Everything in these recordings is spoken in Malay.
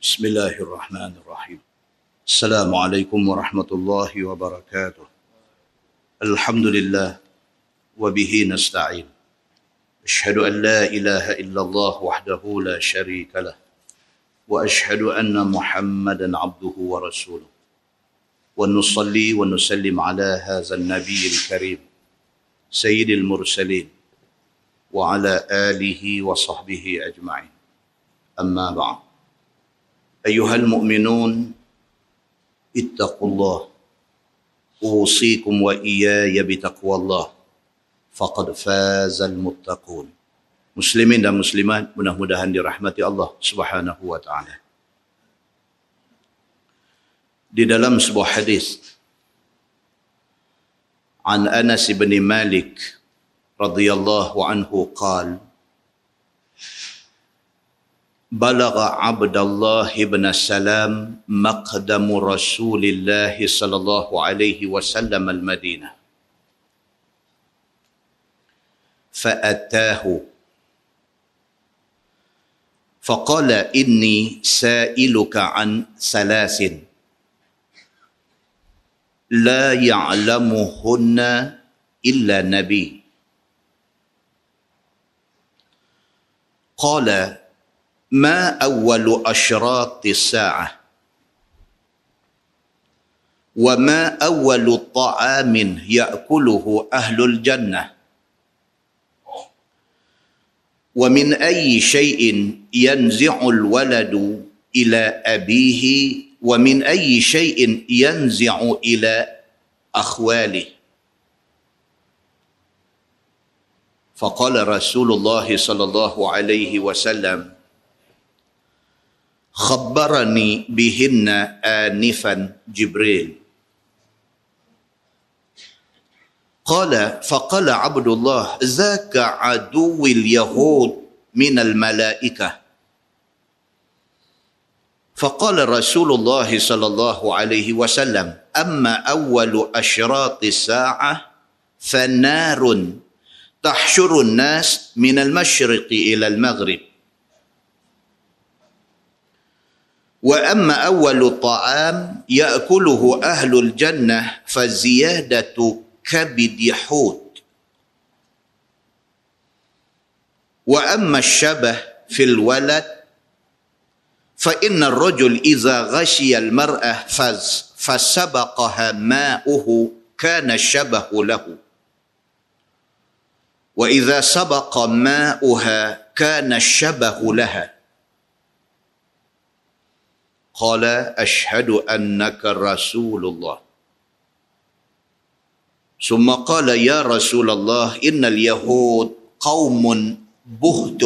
بسم الله الرحمن الرحيم. السلام عليكم ورحمة الله وبركاته. الحمد لله وبه نستعين. أشهد أن لا إله إلا الله وحده لا شريك له وأشهد أن محمدا عبده ورسوله ونصلي ونسلم على هذا النبي الكريم سيد المرسلين وعلى آله وصحبه أجمعين. أما بعد، أيها المؤمنون اتقوا الله، أوصيكم وإياي بتقوى الله، faqad fazal muttaqun. Muslimin dan muslimat, mudah-mudahan dirahmati Allah Subhanahu wa taala. Di dalam sebuah hadis an Anas bin Malik radhiyallahu anhu qala balagha Abdullah bin Salam maqdamu Rasulillah sallallahu alaihi wasallam al-Madinah فأتاه فقال إني سائلك عن ثلاث لا يعلمهن إلا نبي. قال ما أول أشراط الساعة وما أول طعام يأكله أهل الجنة ومن أي شيء ينزع الولد إلى أبيه ومن أي شيء ينزع إلى أخواله. فقال رسول الله صلى الله عليه وسلم خبرني بهن آنفا جبريل. فقال عبد الله ذاك عدو اليهود من الملائكة. فقال رسول الله صلى الله عليه وسلم أما أول أشراط الساعة فنار تحشر الناس من المشرق إلى المغرب وأما أول طعام يأكله أهل الجنة فزيادة كبد حوت وأما الشبه في الولد فإن الرجل إذا غشي المرأة فسبقها ماؤه كان الشبه له وإذا سبق ماؤها كان الشبه لها. قال أشهد أنك رسول الله. ثم قال يا رسول الله إن اليهود قوم بهت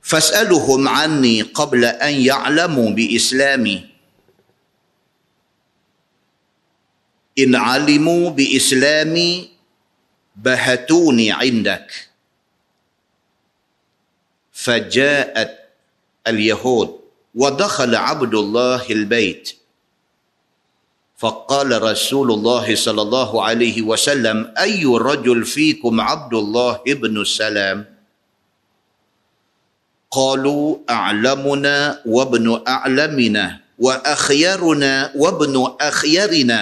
فاسألهم عني قبل أن يعلموا بإسلامي إن علموا بإسلامي بهتوني عندك. فجاءت اليهود ودخل عبد الله البيت فقال رسول الله صلى الله عليه وسلم أي رجل فيكم عبد الله ابن السلام؟ قالوا أعلمنا وابن أعلمنا وأخيرنا وابن أخيرنا.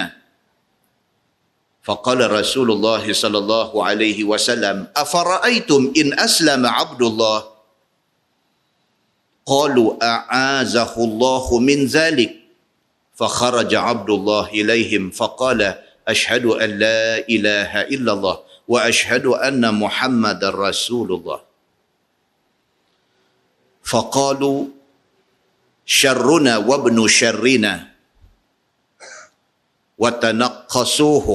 فقال رسول الله صلى الله عليه وسلم أفرأيتم إن أسلم عبد الله؟ قالوا أعاذه الله من ذلك. فخرج عبد الله إليهم فقال أشهد أن لا إله إلا الله وأشهد أن محمد رسول الله. فقالوا شرنا وابن شرنا وتنقصوه.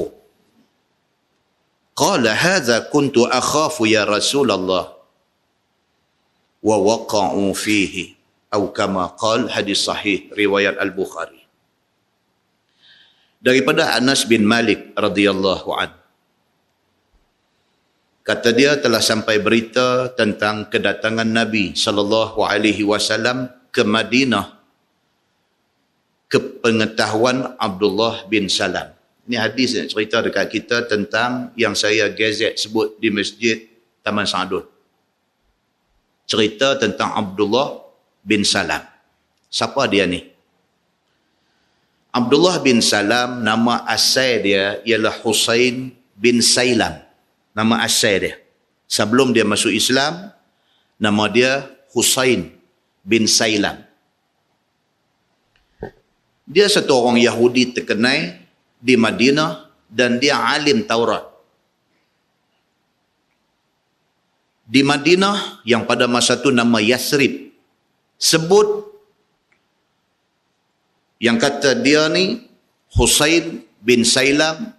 قال هذا كنت أخاف يا رسول الله ووقعوا فيه أو كما قال. hadis sahih riwayat Al-Bukhari. Daripada Anas bin Malik radhiyallahu an, kata dia telah sampai berita tentang kedatangan Nabi sallallahu alaihi wasallam ke Madinah ke pengetahuan Abdullah bin Salam. Ini hadis yang cerita dekat kita tentang yang saya gazet sebut di Masjid Taman Sa'adun. Cerita tentang Abdullah bin Salam. Siapa dia ni? Abdullah bin Salam, nama asal dia ialah Husain bin Sailam. Nama asal dia. Sebelum dia masuk Islam, nama dia Husain bin Sailam. Dia satu orang Yahudi terkenal di Madinah dan dia alim Taurat. Di Madinah yang pada masa itu nama Yathrib. Sebut yang kata dia ni Husain bin Sailam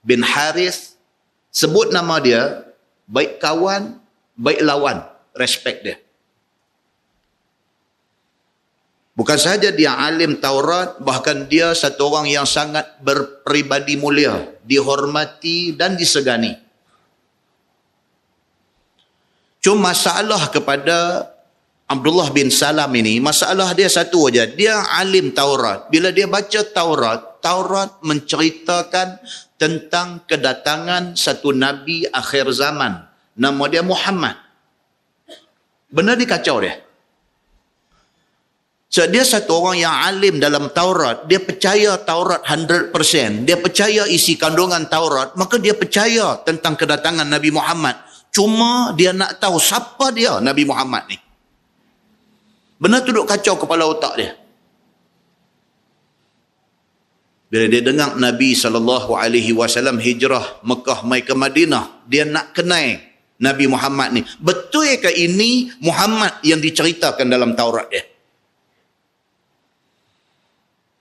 bin Harith, sebut nama dia, baik kawan, baik lawan, respect dia. Bukan sahaja dia alim Taurat, bahkan dia satu orang yang sangat berpribadi mulia, dihormati dan disegani. Cuma masalah kepada Abdullah bin Salam ini, masalah dia satu aja. Dia alim Taurat. Bila dia baca Taurat, Taurat menceritakan tentang kedatangan satu Nabi akhir zaman. Nama dia Muhammad. Benar dikacau dia. So, dia satu orang yang alim dalam Taurat. Dia percaya Taurat 100%. Dia percaya isi kandungan Taurat. Maka dia percaya tentang kedatangan Nabi Muhammad. Cuma dia nak tahu siapa dia Nabi Muhammad ni. Benar tu duk kacau kepala otak dia. Bila dia dengar Nabi SAW hijrah Mekah mai ke Madinah, dia nak kenal Nabi Muhammad ni. Betul ke ini Muhammad yang diceritakan dalam Taurat dia?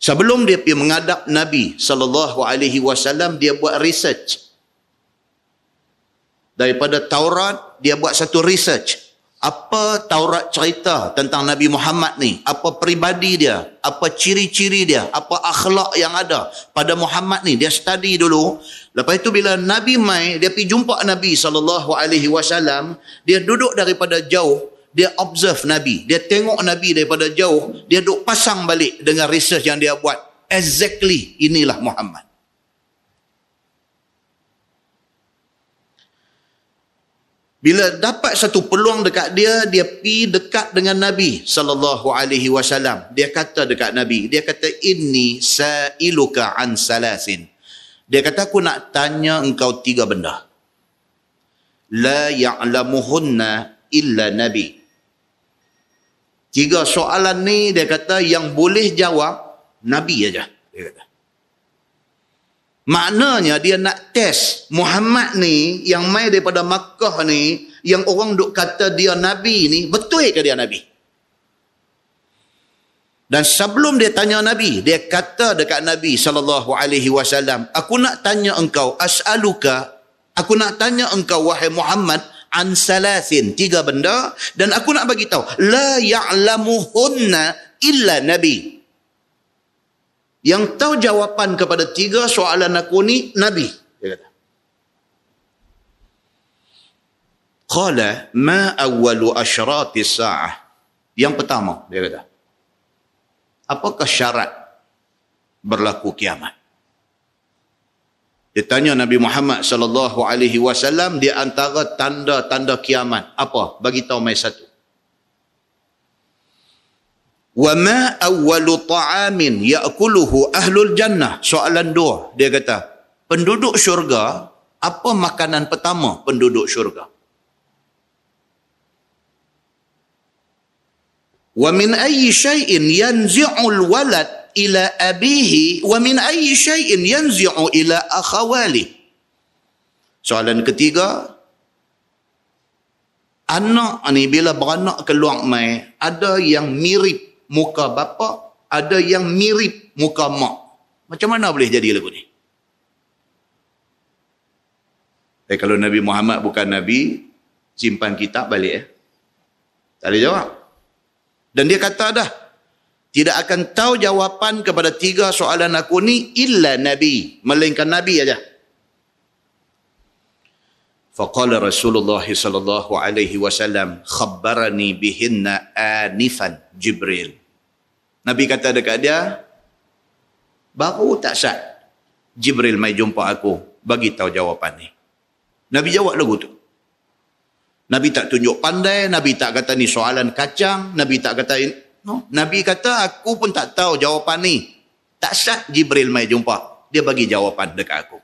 Sebelum dia pergi menghadap Nabi SAW, dia buat research. Daripada Taurat, dia buat satu research. Apa Taurat cerita tentang Nabi Muhammad ni? Apa peribadi dia? Apa ciri-ciri dia? Apa akhlak yang ada pada Muhammad ni? Dia study dulu. Lepas itu bila Nabi mai, dia pergi jumpa Nabi SAW, dia duduk daripada jauh, dia observe Nabi. Dia tengok Nabi daripada jauh, dia duduk pasang balik dengan research yang dia buat. Exactly inilah Muhammad. Bila dapat satu peluang dekat dia, dia pergi dekat dengan Nabi SAW. Dia kata dekat Nabi, dia kata, inni sa'iluka an salasin. Dia kata, aku nak tanya engkau 3 benda. La ya'lamuhunna illa Nabi. 3 soalan ni, dia kata, yang boleh jawab, Nabi aja. Dia kata. Maknanya dia nak test Muhammad ni yang mai daripada Makkah ni, yang orang duk kata dia Nabi ni, betul ke dia Nabi? Dan sebelum dia tanya Nabi, dia kata dekat Nabi SAW, aku nak tanya engkau, as'aluka, aku nak tanya engkau wahai Muhammad, an salasin, 3 benda, dan aku nak bagi tahu, la ya'lamuhunna illa Nabi. Yang tahu jawapan kepada 3 soalan aku ni, Nabi. Dia kata. Qala ma awwalu asyrati sa'ah. Yang pertama, dia kata. Apakah syarat berlaku kiamat? Dia tanya Nabi Muhammad SAW, di antara tanda-tanda kiamat. Apa? Bagi tahu mai satu. Wa ma awwalu ta'amin ya'kuluhu ahlul jannah. Soalan 2, dia kata, penduduk syurga, apa makanan pertama penduduk syurga? Wa min ayyi syai'in yanzi'ul walad ila abihi wa min ayyi syai'in yanzi'u ila akhawali. Soalan ketiga, anak ni bila beranak keluar mai, ada yang mirip muka bapa, ada yang mirip muka mak. Macam mana boleh jadi lagu ni? Kalau Nabi Muhammad bukan Nabi, simpan kitab balik. Tak boleh jawab. Dan dia kata dah, tidak akan tahu jawapan kepada 3 soalan aku ni illa Nabi, melainkan Nabi aja. Faqala Rasulullah sallallahu alaihi wasallam, khabbarani bihinna anifan Jibril. Nabi kata dekat dia, baru tak sat Jibril mai jumpa aku, bagi tahu jawapan ni. Nabi jawab lagu tu. Nabi tak tunjuk pandai, Nabi tak kata ni soalan kacang, Nabi tak kata No? Nabi kata, aku pun tak tahu jawapan ni. Tak sat Jibril mai jumpa. Dia bagi jawapan dekat aku.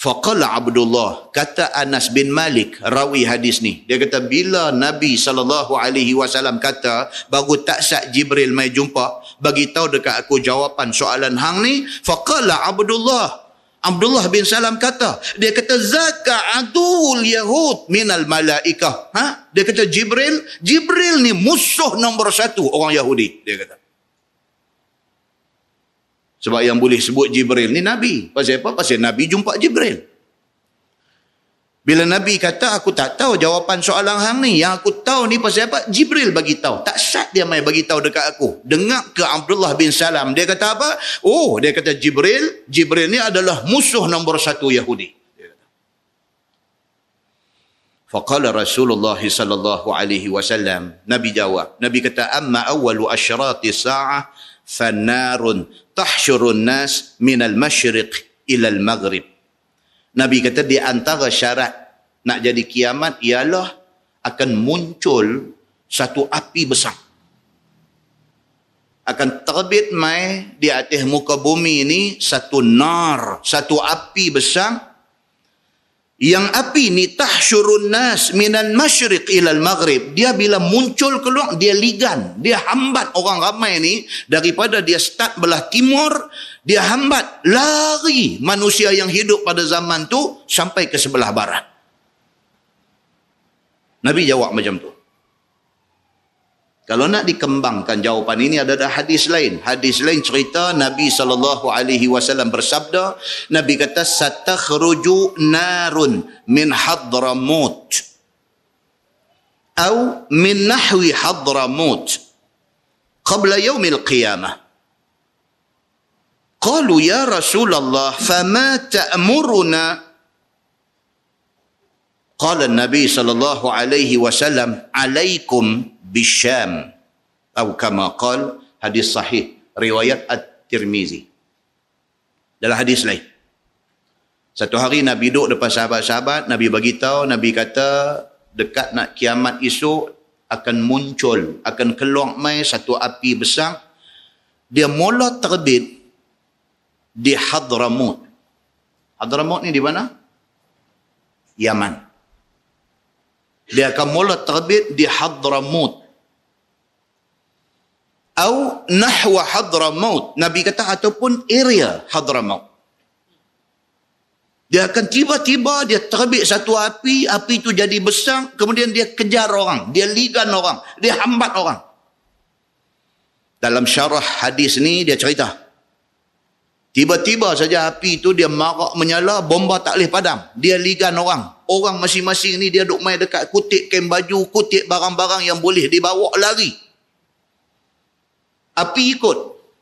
Faqala Abdullah, kata Anas bin Malik, rawi hadis ni. Dia kata, bila Nabi SAW kata, baru tak sat Jibril mai jumpa, bagi tahu dekat aku jawapan soalan hang ni. Faqala Abdullah bin Salam kata, dia kata, zaka adul Yahud minal malaikah. Dia kata Jibril ni musuh nombor 1 orang Yahudi. Dia kata. Sebab yang boleh sebut Jibril ni Nabi. Pasal apa? Pasal Nabi jumpa Jibril. Bila Nabi kata, aku tak tahu jawapan soalan hang ni. Yang aku tahu ni pasal apa? Jibril bagi tahu. Tak sat dia mai bagi tahu dekat aku. Dengar ke Abdullah bin Salam. Dia kata apa? Oh, dia kata Jibril ni adalah musuh nombor 1 Yahudi. Faqala Rasulullah sallallahu alaihi wasallam. Nabi jawab. Nabi kata, amma awwalu asyrati sa'ah fannarun tahsyurun nas minal masyriq ilal maghrib. Nabi kata di antara syarat nak jadi kiamat ialah akan muncul satu api besar. Akan terbit mai di atas muka bumi ini satu nar, satu api besar. Yang api ni tahsyurun nas minal masyriq ilal maghrib. Dia bila muncul keluar, dia ligan. Dia hambat orang ramai ni daripada dia start belah timur, dia hambat, lari manusia yang hidup pada zaman tu sampai ke sebelah barat. Nabi jawab macam tu. Kalau nak dikembangkan jawapan ini, ada hadis lain. Hadis lain cerita Nabi SAW bersabda, Nabi kata, satakhruju narun min Hadramut atau min nahwi Hadramut qabla yaumil qiyamah. Qalu ya Rasulullah fama ta'muruna? Qala Nabi sallallahu alaihi wasallam, alaikum bisyam, atau kama qal, hadis sahih riwayat At-Tirmizi. Dalam hadis lain, satu hari Nabi duduk depan sahabat-sahabat, Nabi bagi tahu, Nabi kata dekat nak kiamat esok akan muncul, akan keluar mai satu api besar. Dia mula terbit di Hadramut. Hadramut ni di mana? Yaman. Dia akan mula terbit di Hadramut. Atau nahwa Hadramut. Nabi kata ataupun area Hadramut. Dia akan tiba-tiba dia terbit satu api, api itu jadi besar, kemudian dia kejar orang, dia ligan orang, dia hambat orang. Dalam syarah hadis ni dia cerita, tiba-tiba saja api itu dia marak menyala, bomba tak boleh padam. Dia ligan orang. Orang masing-masing ni dia duk main dekat kutip kain baju, kutip barang-barang yang boleh dibawa, lari. Api ikut.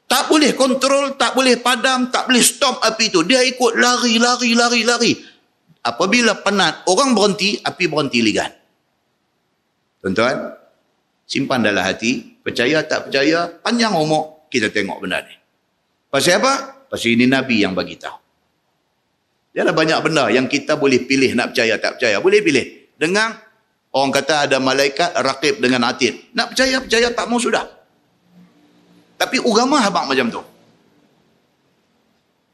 Tak boleh kontrol, tak boleh padam, tak boleh stop api itu. Dia ikut lari. Apabila penat, orang berhenti, api berhenti ligan. Tuan-tuan, simpan dalam hati, percaya tak percaya, panjang umur, kita tengok benda ni. Pasal apa? Pasal ini Nabi yang bagi tahu. Dia ada banyak benda yang kita boleh pilih nak percaya tak percaya. Boleh pilih. Dengar orang kata ada malaikat raqib dengan atid. Nak percaya tak mau sudah. Tapi agama habaq macam tu.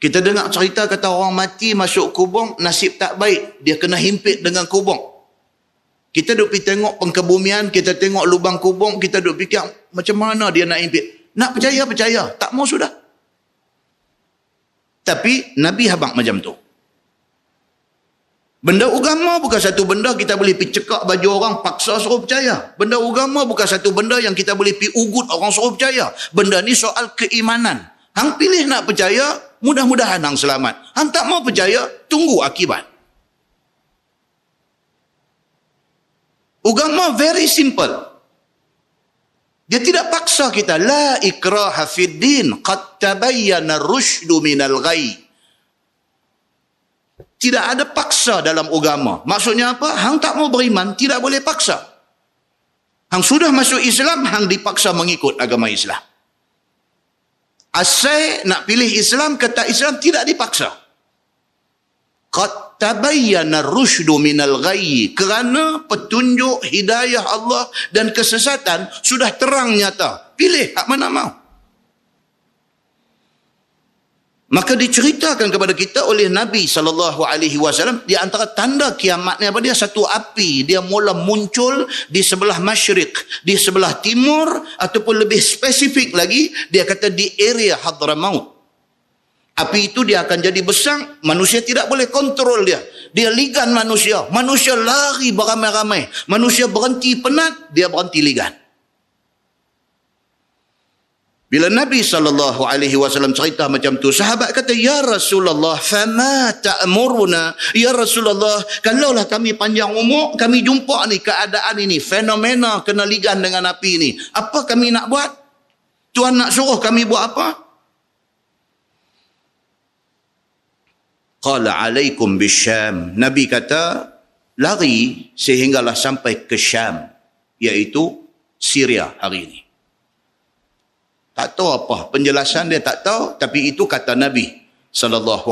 Kita dengar cerita kata orang mati masuk kubur, nasib tak baik. Dia kena himpit dengan kubur. Kita duk pergi tengok pengkebumian, kita tengok lubang kubur, kita duk fikir macam mana dia nak himpit. Nak percaya, tak mau sudah. Tapi Nabi habaq macam tu. Benda agama bukan satu benda kita boleh pergi cekak baju orang paksa suruh percaya. Benda agama bukan satu benda yang kita boleh pergi ugut orang suruh percaya. Benda ni soal keimanan. Hang pilih nak percaya, mudah-mudahan hang selamat. Hang tak mau percaya, tunggu akibat. Agama very simple. Dia tidak paksa kita. La ikraha fid din, qad tabayyana ar-rusydu minal ghayy. Tidak ada paksa dalam agama. Maksudnya apa? Hang tak mau beriman, tidak boleh paksa. Hang sudah masuk Islam, hang dipaksa mengikut agama Islam. Asal nak pilih Islam, kata Islam tidak dipaksa. Qad qad tabayyana ar-rusydu minal ghayy, kerana petunjuk hidayah Allah dan kesesatan sudah terang nyata. Pilih hak mana mau. Maka diceritakan kepada kita oleh Nabi SAW, di antara tanda kiamat ni apa dia? Satu api, dia mula muncul di sebelah masyrik, di sebelah timur, ataupun lebih spesifik lagi, dia kata di area Hadramaut. Api itu dia akan jadi besar, manusia tidak boleh kontrol dia. Dia ligan manusia. Manusia lari beramai-ramai. Manusia berhenti penat, dia berhenti ligan. Bila Nabi SAW cerita macam tu, sahabat kata, "Ya Rasulullah, fama ta'muruna?" Ya Rasulullah, kalaulah kami panjang umur, kami jumpa ni keadaan ini, fenomena kena ligan dengan api ni, apa kami nak buat? Tuhan nak suruh kami buat apa? Qala alaikum bisyam. Nabi kata, lari sehinggalah sampai ke Syam, iaitu Syria hari ini. Tak tahu apa penjelasan dia, tak tahu, tapi itu kata Nabi SAW.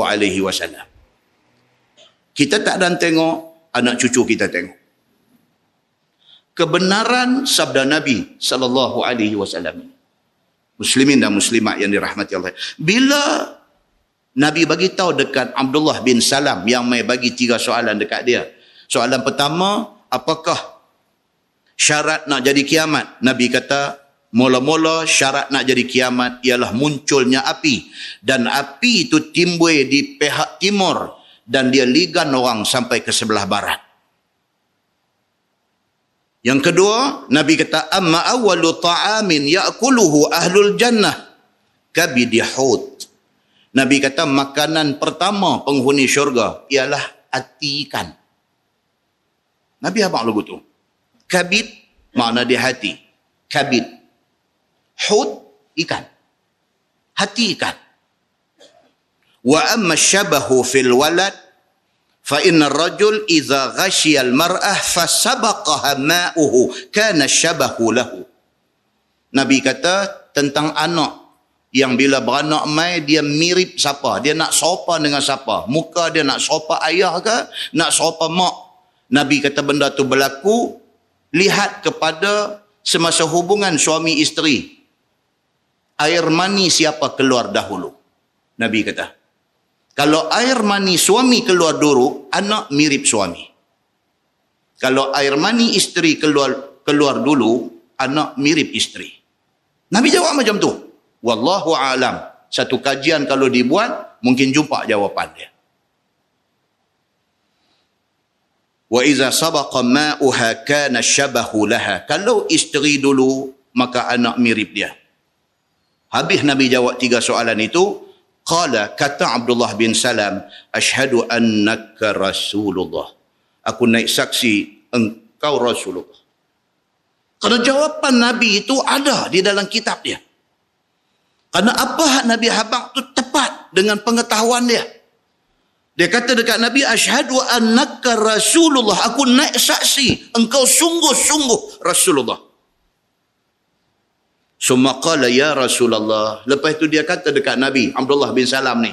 Kita tak dan tengok, anak cucu kita tengok. Kebenaran sabda Nabi SAW. Muslimin dan muslimat yang dirahmati Allah. Bila Nabi bagi tahu dekat Abdullah bin Salam yang mai bagi 3 soalan dekat dia. Soalan pertama, apakah syarat nak jadi kiamat? Nabi kata, mula-mula syarat nak jadi kiamat ialah munculnya api. Dan api itu timbul di pihak timur dan dia ligan orang sampai ke sebelah barat. Yang kedua, Nabi kata, amma awwalu ta'amin ya'kuluhu ahlul jannah kabidi hut. Nabi kata, makanan pertama penghuni syurga ialah hati ikan. Nabi apa lagu tu? Kabid makna di hati. Kabid. Hut, ikan. Hati ikan. Wa amma syabahu fil walad fa inna ar-rajul idza ghashiya al-mar'ah fasabaqaha ma'uhu kana syabahu lahu. Nabi kata tentang anak yang bila beranak mai dia mirip siapa, dia nak serupa dengan siapa, muka dia nak serupa ayah ke, nak serupa mak. Nabi kata benda tu berlaku, lihat kepada semasa hubungan suami isteri, air mani siapa keluar dahulu. Nabi kata, kalau air mani suami keluar dulu, anak mirip suami. Kalau air mani isteri keluar dulu, anak mirip isteri. Nabi jawab macam tu. Wallahu a'lam. Satu kajian kalau dibuat, mungkin jumpa jawapan dia. Wa iza sabaqa ma'uha kana syabahu laha. Kalau isteri dulu, maka anak mirip dia. Habis Nabi jawab 3 soalan itu, qala, kata Abdullah bin Salam, asyhadu annaka Rasulullah. Aku naik saksi engkau Rasulullah. Kerana jawapan Nabi itu ada di dalam kitab dia. Kerana apa hak Nabi habaq tu tepat dengan pengetahuan dia. Dia kata dekat Nabi, asyhadu annaka Rasulullah. Aku naik saksi engkau sungguh-sungguh Rasulullah. Summa qala ya Rasulullah. Lepas itu dia kata dekat Nabi Abdullah bin Salam ni,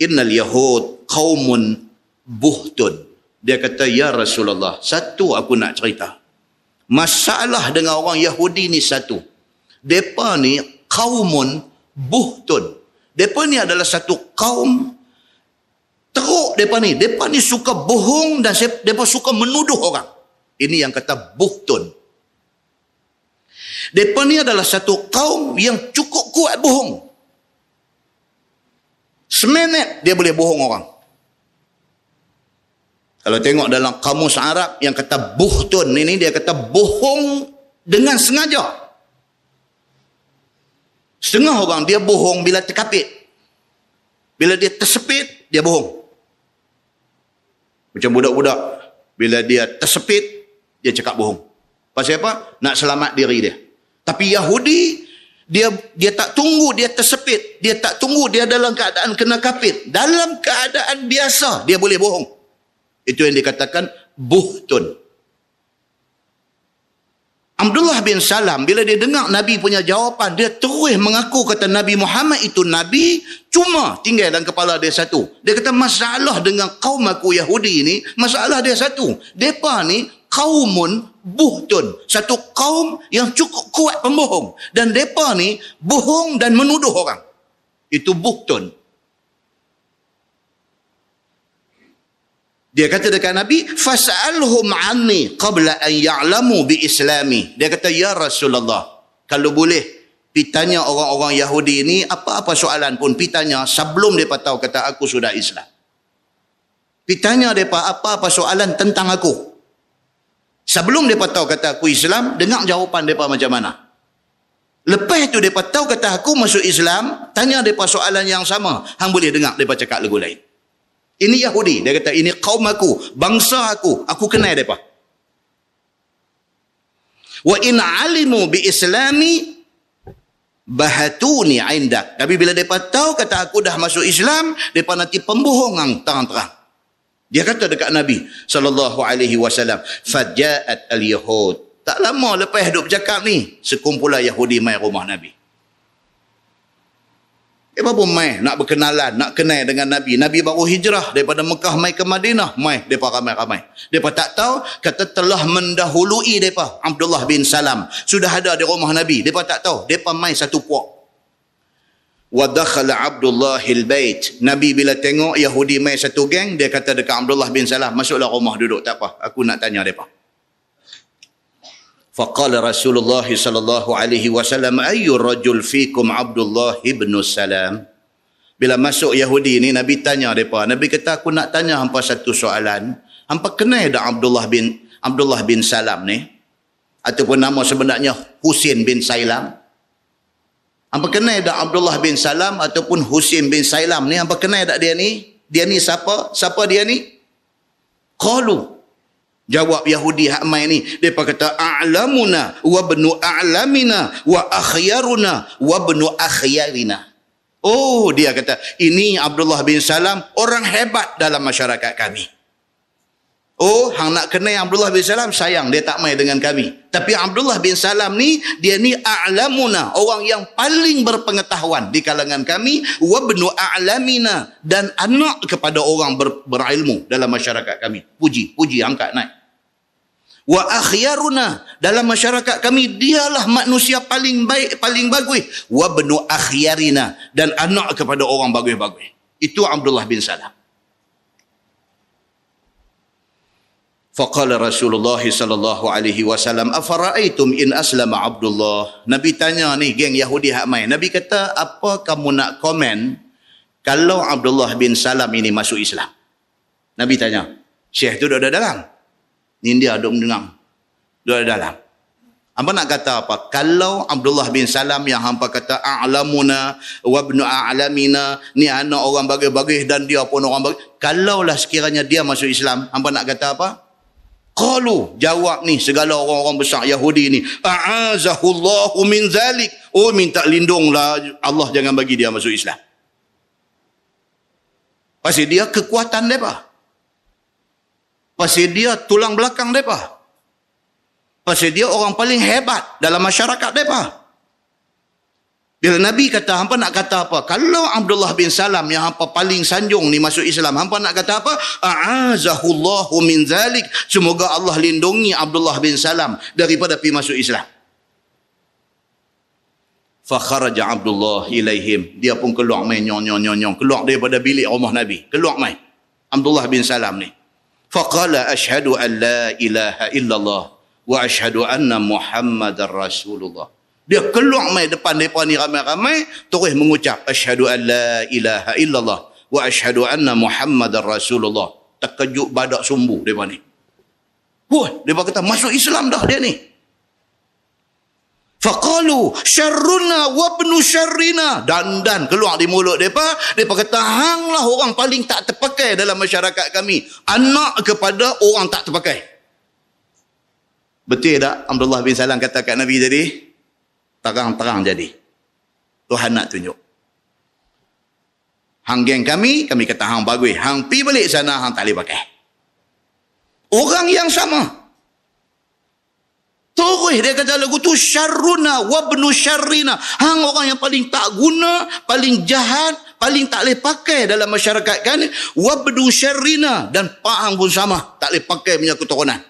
innal yahud qaumun buhtun. Dia kata, ya Rasulullah, satu aku nak cerita. Masalah dengan orang Yahudi ni satu. Depa ni qaumun buhtun. Depa ni adalah satu kaum teruk. Depa ni suka bohong dan depa suka menuduh orang. Ini yang kata buhtun. Depa ni adalah satu kaum yang cukup kuat bohong. Seminit dia boleh bohong orang. Kalau tengok dalam kamus Arab yang kata buhtun ini, dia kata bohong dengan sengaja. Setengah orang dia bohong bila terkapit. Bila dia tersepit, dia bohong. Macam budak-budak, bila dia tersepit, dia cakap bohong. Pasal apa? Nak selamat diri dia. Tapi Yahudi, dia tak tunggu dia tersepit. Dia tak tunggu dia dalam keadaan kena kapit. Dalam keadaan biasa, dia boleh bohong. Itu yang dikatakan buhtun. Abdullah bin Salam, bila dia dengar Nabi punya jawapan, dia terus mengaku kata Nabi Muhammad itu Nabi, cuma tinggal dalam kepala dia satu. Dia kata masalah dengan kaum aku Yahudi ni, masalah dia satu. Mereka ni kaumun buhtun. Satu kaum yang cukup kuat pembohong. Dan mereka ni bohong dan menuduh orang. Itu buhtun. Dia kata dekat Nabi, fas'alhum anni qabla an ya'lamu bi islami. Dia kata, ya Rasulullah, kalau boleh pitanya orang-orang Yahudi ini, apa-apa soalan pun pitanya sebelum mereka tahu kata aku sudah Islam. Pitanya mereka apa-apa soalan tentang aku. Sebelum mereka tahu kata aku Islam, dengar jawapan mereka macam mana. Lepas tu mereka tahu kata aku masuk Islam, tanya mereka soalan yang sama. Hang boleh dengar mereka cakap lagu lain. Ini Yahudi. Dia kata, ini kaum aku, bangsa aku kenal mereka. Wa in alimu bi islami bahatuni indak. Tapi bila mereka tahu kata aku dah masuk Islam, mereka nanti pembohongan terang-terang. Dia kata dekat Nabi SAW, faja'at al-yahud. Tak lama lepas duk bercakap ni, sekumpulan Yahudi mai rumah Nabi. Mereka pun mai nak berkenalan, nak kenal dengan Nabi. Nabi baru hijrah daripada Mekah mai ke Madinah. Mai, mereka ramai-ramai. Mereka tak tahu, kata telah mendahului mereka. Abdullah bin Salam sudah ada di rumah Nabi. Mereka tak tahu. Mereka mai satu puak. Wa dakhala Abdullahil bait. Nabi bila tengok Yahudi mai satu geng, dia kata dekat Abdullah bin Salam, masuklah rumah duduk, tak apa. Aku nak tanya mereka. Faqala Rasulullah sallallahu alaihi wasallam, ayyu rajul fikum Abdullah ibn Salam. Bila masuk Yahudi ni, Nabi tanya mereka. Nabi kata, aku nak tanya hampa satu soalan. Hampa kenal dak Abdullah bin Salam ni? Ataupun nama sebenarnya Husin bin Sailam? Hampa kenal dak Abdullah bin Salam ataupun Husin bin Sailam ni? Hampa kenal dak dia ni? Dia ni siapa? Siapa dia ni? Qalu. Jawab Yahudi hak mai ni, depa kata a'lamuna wa ibnu a'lamina wa akhyaruna wa ibnu akhyarina. Oh, dia kata ini Abdullah bin Salam orang hebat dalam masyarakat kami. Oh, hang nak kenal Abdullah bin Salam, sayang dia tak mai dengan kami. Tapi Abdullah bin Salam ni, dia ni a'lamuna, orang yang paling berpengetahuan di kalangan kami, wa ibnu a'lamina, dan anak kepada orang berilmu dalam masyarakat kami. Puji, angkat naik. Wa akhyaruna, dalam masyarakat kami dialah manusia paling baik, paling bagus. Wa ibnu akhyarina, dan anak kepada orang bagus-bagus. Itu Abdullah bin Salam. Faqala Rasulullah sallallahu alaihi wasallam, afara'aitum in aslama Abdullah. Nabi tanya ni geng Yahudi hak mai. Nabi kata, apa kamu nak komen kalau Abdullah bin Salam ini masuk Islam? Nabi tanya. Syekh tu duduk dalam. Ni dia duduk mendengar. Duduk dalam. Hampa nak kata apa? Kalau Abdullah bin Salam yang hampa kata a'lamuna wa ibnu a'lamina, ni anak orang bagus-bagus dan dia pun orang bagus. Kalaulah sekiranya dia masuk Islam, hampa nak kata apa? Qalu, jawab ni segala orang-orang besar Yahudi ni, a'azahullahu min zalik. Oh, minta lindunglah Allah jangan bagi dia masuk Islam. Pasal dia kekuatan mereka. Pasal dia tulang belakang mereka. Pasal dia orang paling hebat dalam masyarakat mereka. Bila Nabi kata, hampa nak kata apa? Kalau Abdullah bin Salam yang hampa paling sanjung ni masuk Islam, hampa nak kata apa? A'azahullahu min zalik. Semoga Allah lindungi Abdullah bin Salam daripada pergi masuk Islam. Fakharaja Abdullah ilaihim. Dia pun keluar main nyong. Keluar daripada bilik rumah Nabi. Keluar main. Abdullah bin Salam ni. Faqala ashhadu an la ilaha illallah wa ashhadu anna Muhammadar Rasulullah. Dia keluar mai depan mereka ni ramai-ramai, terus mengucap asyhadu an la ilaha illallah wa asyhadu anna Muhammadar Rasulullah. Terkejut badak sumbu mereka ni. Wah, mereka kata masuk Islam dah dia ni. Faqalu syarruna wa ibnu syarrina. Dan keluar di mulut mereka, mereka kata hanglah orang paling tak terpakai dalam masyarakat kami. Anak kepada orang tak terpakai. Betul tak Abdullah bin Salam kata kat Nabi tadi? Terang-terang jadi. Tuhan nak tunjuk. Hang geng kami kata hang bagus. Hang pi balik sana, hang tak boleh pakai. Orang yang sama. Terus dia kata lagu tu, syarruna wabnu syarrina. Hang orang yang paling tak guna, paling jahat, paling tak boleh pakai dalam masyarakat kan. Wabnu syarrina. Dan pak hang pun sama, tak boleh pakai punya keturunan.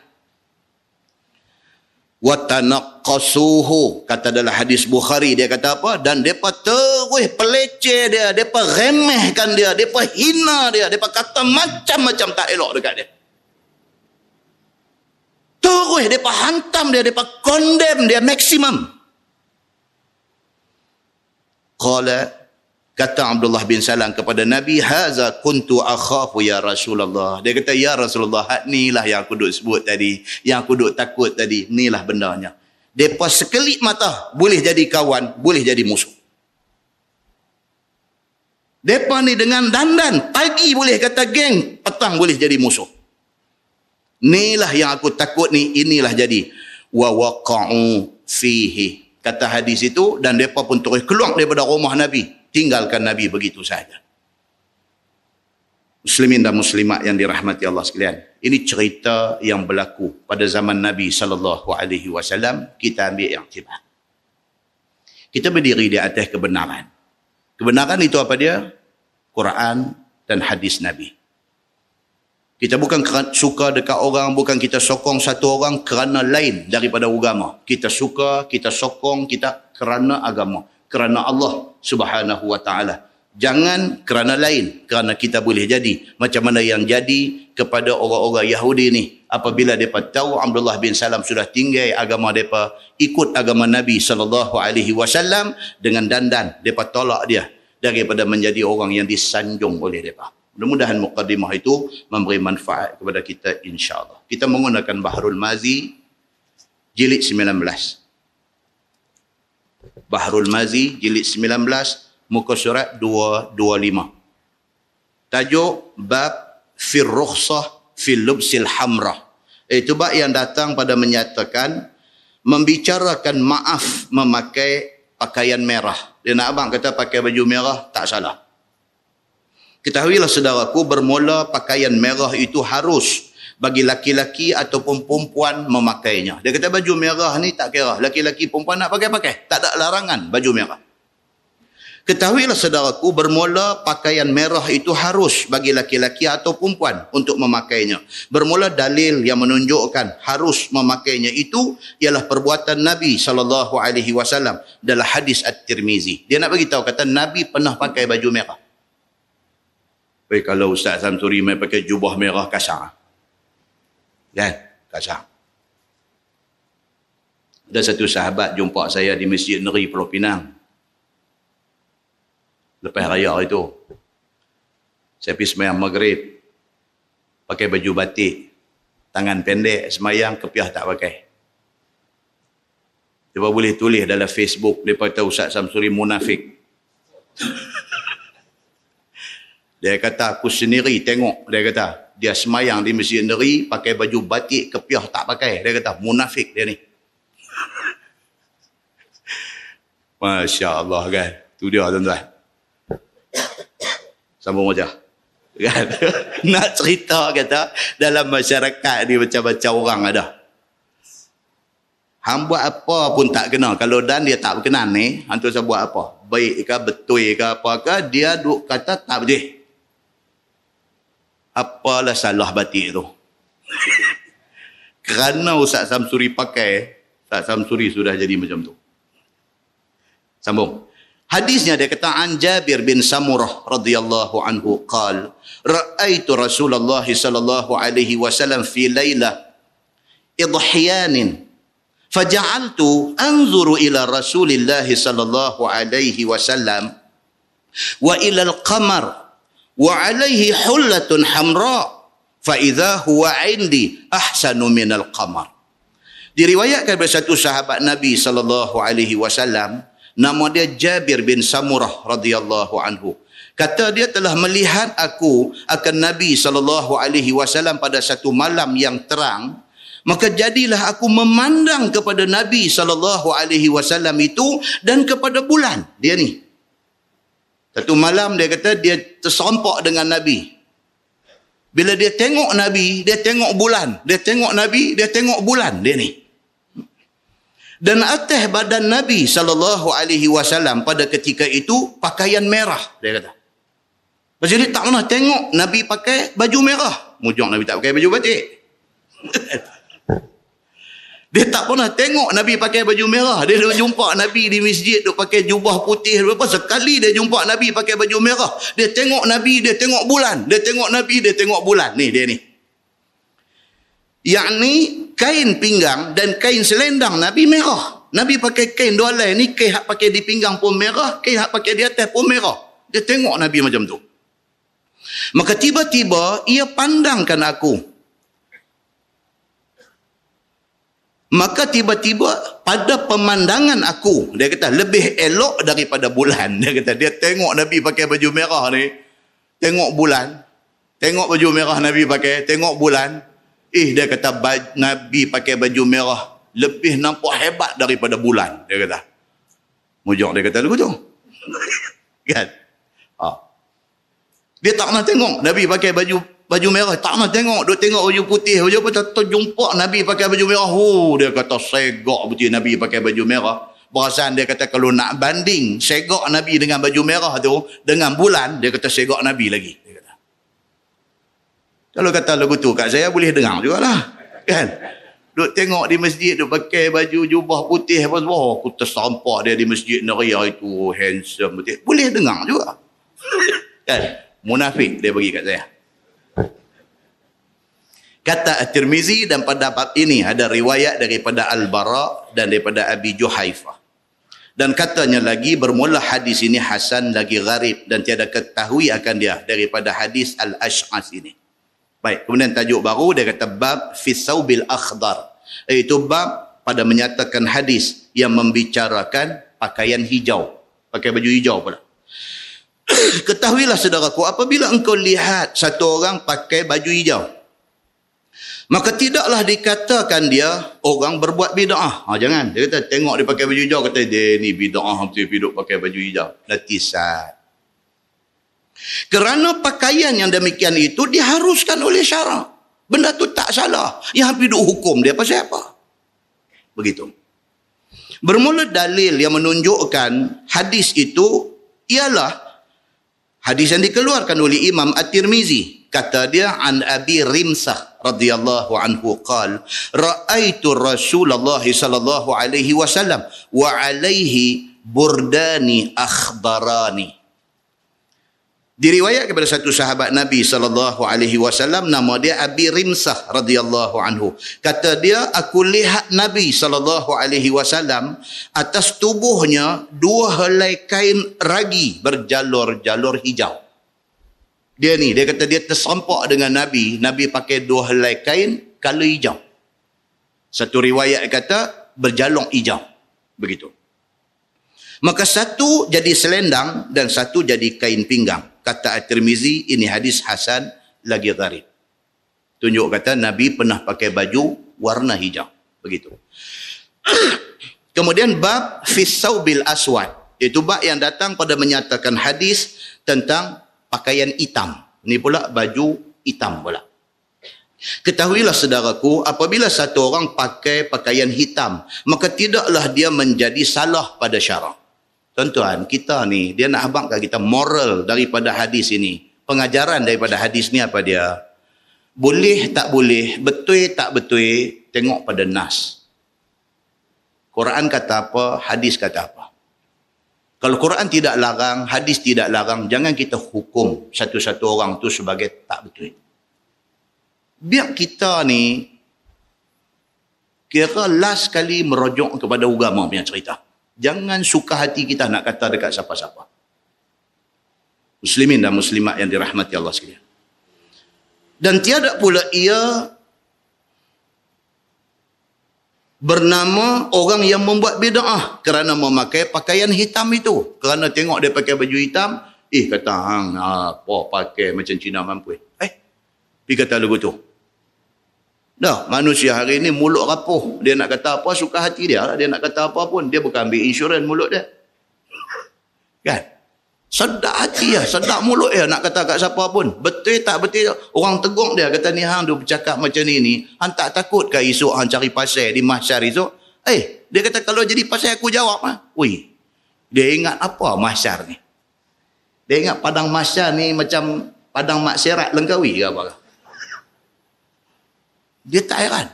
Watanaqqasuhu, kata dalam hadis Bukhari, dia kata apa? Dan depa terus peleceh dia, depa remehkan dia, depa hina dia, depa kata macam-macam tak elok dekat dia. Terus depa hantam dia, depa condemn dia maksimum. Qala, kata Abdullah bin Salam kepada Nabi, haza kuntu akhafu ya Rasulullah. Dia kata, ya Rasulullah, inilah yang aku duk sebut tadi, yang aku duk takut tadi, inilah bendanya. Depa sekelip mata boleh jadi kawan, boleh jadi musuh. Depa ni dengan dandan, pagi boleh kata geng, petang boleh jadi musuh. Inilah yang aku takut ni, inilah jadi. Wa waqa'u fihi. Kata hadis itu, dan mereka pun terus keluar daripada rumah Nabi. Tinggalkan Nabi begitu saja. Muslimin dan muslimat yang dirahmati Allah sekalian. Ini cerita yang berlaku pada zaman Nabi SAW. Kita ambil iktibar. Kita berdiri di atas kebenaran. Kebenaran itu apa dia? Quran dan hadis Nabi. Kita bukan suka dekat orang, bukan kita sokong satu orang kerana lain daripada agama. Kita suka, kita sokong, kita kerana agama. Kerana Allah Subhanahu wa ta'ala. Jangan kerana lain, kerana kita boleh jadi. Macam mana yang jadi kepada orang-orang Yahudi ni. Apabila mereka tahu Abdullah bin Salam sudah tinggal agama mereka, ikut agama Nabi SAW dengan dandan, mereka tolak dia daripada menjadi orang yang disanjung oleh mereka. Mudah-mudahan muqaddimah itu memberi manfaat kepada kita insya-Allah. Kita menggunakan Bahrul Mazi jilid 19. Bahrul Mazi jilid 19 muka surat 225. Tajuk bab fir rukhsah fil lubsil hamra. Itu bab yang datang pada menyatakan membicarakan maaf memakai pakaian merah. Dia nak abang kata pakai baju merah tak salah. Ketahuilah saudaraku, bermula pakaian merah itu harus bagi laki-laki ataupun perempuan memakainya. Dia kata baju merah ni tak kira. Laki-laki perempuan nak pakai-pakai. Tak ada larangan baju merah. Ketahuilah saudaraku, bermula pakaian merah itu harus bagi laki-laki atau perempuan untuk memakainya. Bermula dalil yang menunjukkan harus memakainya itu ialah perbuatan Nabi SAW dalam hadis At-Tirmizi. Dia nak bagi tahu kata Nabi pernah pakai baju merah. Kalau Ustaz Samsuri main pakai jubah merah kasar. Kan? Kasar. Ada satu sahabat jumpa saya di Masjid Negeri Pulau Pinang. Lepas raya itu. Saya pergi semayang maghrib. Pakai baju batik. Tangan pendek, semayang, kepiah tak pakai. Dia boleh tulis dalam Facebook. Dia tahu Ustaz Samsuri munafik. Dia kata, aku sendiri tengok. Dia kata, dia semayang di Masjid Negeri, pakai baju batik, kepiah tak pakai. Dia kata, munafik dia ni. Masya Allah kan. Itu dia tuan-tuan. Sambung wajah. Kan? Nak cerita kata, dalam masyarakat ni macam-macam orang ada. Hang buat apa pun tak kena. Kalau dan dia tak berkenan ni, hantu saya buat apa? Baik ke, betul ke, apa ke, dia duk kata tak boleh. Apalah salah batik tu. Kerana Ustaz Samsuri pakai, Ustaz Samsuri sudah jadi macam tu. Sambung. Hadisnya dia kata an Jabir bin Samurah radhiyallahu anhu qal ra'aitu Rasulullah sallallahu alaihi wasallam fi lailah idhhiyanin faja'altu anzuru ila Rasulillah sallallahu alaihi wasallam wa ila al-qamar wa alaihi hullatun hamra fa idza huwa indi ahsanu minal qamar. Diriwayatkan oleh satu sahabat Nabi sallallahu alaihi wasallam, nama dia Jabir bin Samurah radhiyallahu anhu. Kata dia telah melihat aku akan Nabi sallallahu alaihi wasallam pada satu malam yang terang, maka jadilah aku memandang kepada Nabi sallallahu alaihi wasallam itu dan kepada bulan. Dia ni satu malam dia kata dia terserempak dengan Nabi. Bila dia tengok Nabi, dia tengok bulan. Dia tengok Nabi, dia tengok bulan. Dia ni. Dan atas badan Nabi SAW pada ketika itu pakaian merah, dia kata. Pasal dia tak pernah tengok Nabi pakai baju merah. Mujung Nabi tak pakai baju batik. Dia tak pernah tengok Nabi pakai baju merah. Dia duk jumpa Nabi di masjid duk pakai jubah putih. Sekali dia jumpa Nabi pakai baju merah. Dia tengok Nabi, dia tengok bulan. Dia tengok Nabi, dia tengok bulan. Ni dia ni. Yakni kain pinggang dan kain selendang Nabi merah. Nabi pakai kain dua lain ni, kain hak pakai di pinggang pun merah, kain hak pakai di atas pun merah. Dia tengok Nabi macam tu. Maka tiba-tiba ia pandangkan aku. Maka tiba-tiba pada pemandangan aku, dia kata lebih elok daripada bulan. Dia kata dia tengok Nabi pakai baju merah ni, tengok bulan, tengok baju merah Nabi pakai, tengok bulan. Dia kata Nabi pakai baju merah lebih nampak hebat daripada bulan. Dia kata. Mujur dia kata lagu tu. Kan? Dia tak pernah tengok Nabi pakai baju merah. Tak pernah tengok. Dia tengok baju putih. Baju apa tak jumpa Nabi pakai baju merah. Dia kata segak betul Nabi pakai baju merah. Perasaan dia kata kalau nak banding segak Nabi dengan baju merah tu dengan bulan, dia kata segak Nabi lagi. Dia kata. Kalau kata lagu tu kat saya boleh dengar jugalah. Kan? Duk tengok di masjid, duk pakai baju jubah putih apa semua. Aku tersampak dia di masjid Naria itu handsome betul. Boleh dengar juga. Kan? Munafik dia bagi kat saya. Kata At-Tirmizi, dan pada bab ini ada riwayat daripada Al-Bara dan daripada Abi Juhaifah. Dan katanya lagi bermula hadis ini hasan lagi gharib dan tiada ketahui akan dia daripada hadis Al-Ash'as ini. Baik, kemudian tajuk baru dia kata bab fi saubil akhdar, iaitu bab pada menyatakan hadis yang membicarakan pakaian hijau, pakai baju hijau pula. Ketahuilah saudaraku, apabila engkau lihat satu orang pakai baju hijau, maka tidaklah dikatakan dia orang berbuat bid'ah. Jangan, dia kata tengok dia pakai baju hijau, kata dia ni bid'ah, betul hidup pakai baju hijau. Latisat. Kerana pakaian yang demikian itu diharuskan oleh syarak. Benda tu tak salah. Yang habis duk hukum dia pasal apa? Begitu. Bermula dalil yang menunjukkan hadis itu ialah hadis yang dikeluarkan oleh Imam At-Tirmizi. Kata dia an Abi Rimsah radhiyallahu anhu qala ra'aitu Rasulullah sallallahu alaihi wasallam wa alaihi burdani akhbarani. Diriwayat kepada satu sahabat Nabi SAW, nama dia Abi Rimsah radhiyallahu anhu. Kata dia, aku lihat Nabi SAW atas tubuhnya dua helai kain ragi berjalur-jalur hijau. Dia kata dia tersampak dengan Nabi. Nabi pakai dua helai kain color hijau. Satu riwayat kata berjalur hijau. Begitu. Maka satu jadi selendang dan satu jadi kain pinggang. Kata At-Tirmizi, ini hadis hasan lagi gharib. Tunjuk kata Nabi pernah pakai baju warna hijau. Begitu. Kemudian bab fisaubil aswad. Itu bab yang datang pada menyatakan hadis tentang pakaian hitam. Ini pula baju hitam pula. Ketahuilah saudaraku, apabila satu orang pakai pakaian hitam, maka tidaklah dia menjadi salah pada syarak. Tuan-tuan, kita ni, dia nak abangkan kita moral daripada hadis ini. Pengajaran daripada hadis ni apa dia? Boleh tak boleh, betul tak betul, tengok pada nas. Quran kata apa, hadis kata apa. Kalau Quran tidak larang, hadis tidak larang, jangan kita hukum satu-satu orang tu sebagai tak betul. Biar kita ni kira last kali merujuk kepada agama punya cerita. Jangan suka hati kita nak kata dekat siapa-siapa. Muslimin dan muslimat yang dirahmati Allah sekalian. Dan tiada pula ia bernama orang yang membuat bid'ah kerana memakai pakaian hitam itu. Kerana tengok dia pakai baju hitam, kata hang apa pakai macam Cina mampu. Dia kata lagu tu. Dah, manusia hari ni mulut rapuh. Dia nak kata apa, suka hati dia lah. Dia nak kata apa pun, dia bukan ambil insurans mulut dia. Kan? Sedap hati lah, sedap mulut dia nak kata kat siapa pun. Betul tak betul, orang tegur dia, kata ni hang dia bercakap macam ni. Hang tak takut ke esok hang cari pasal di mahsyar esok? Dia kata kalau jadi pasal aku jawab Ui, dia ingat apa mahsyar ni? Dia ingat padang mahsyar ni macam padang maksiat Langkawi ke apa? Dia tak heran.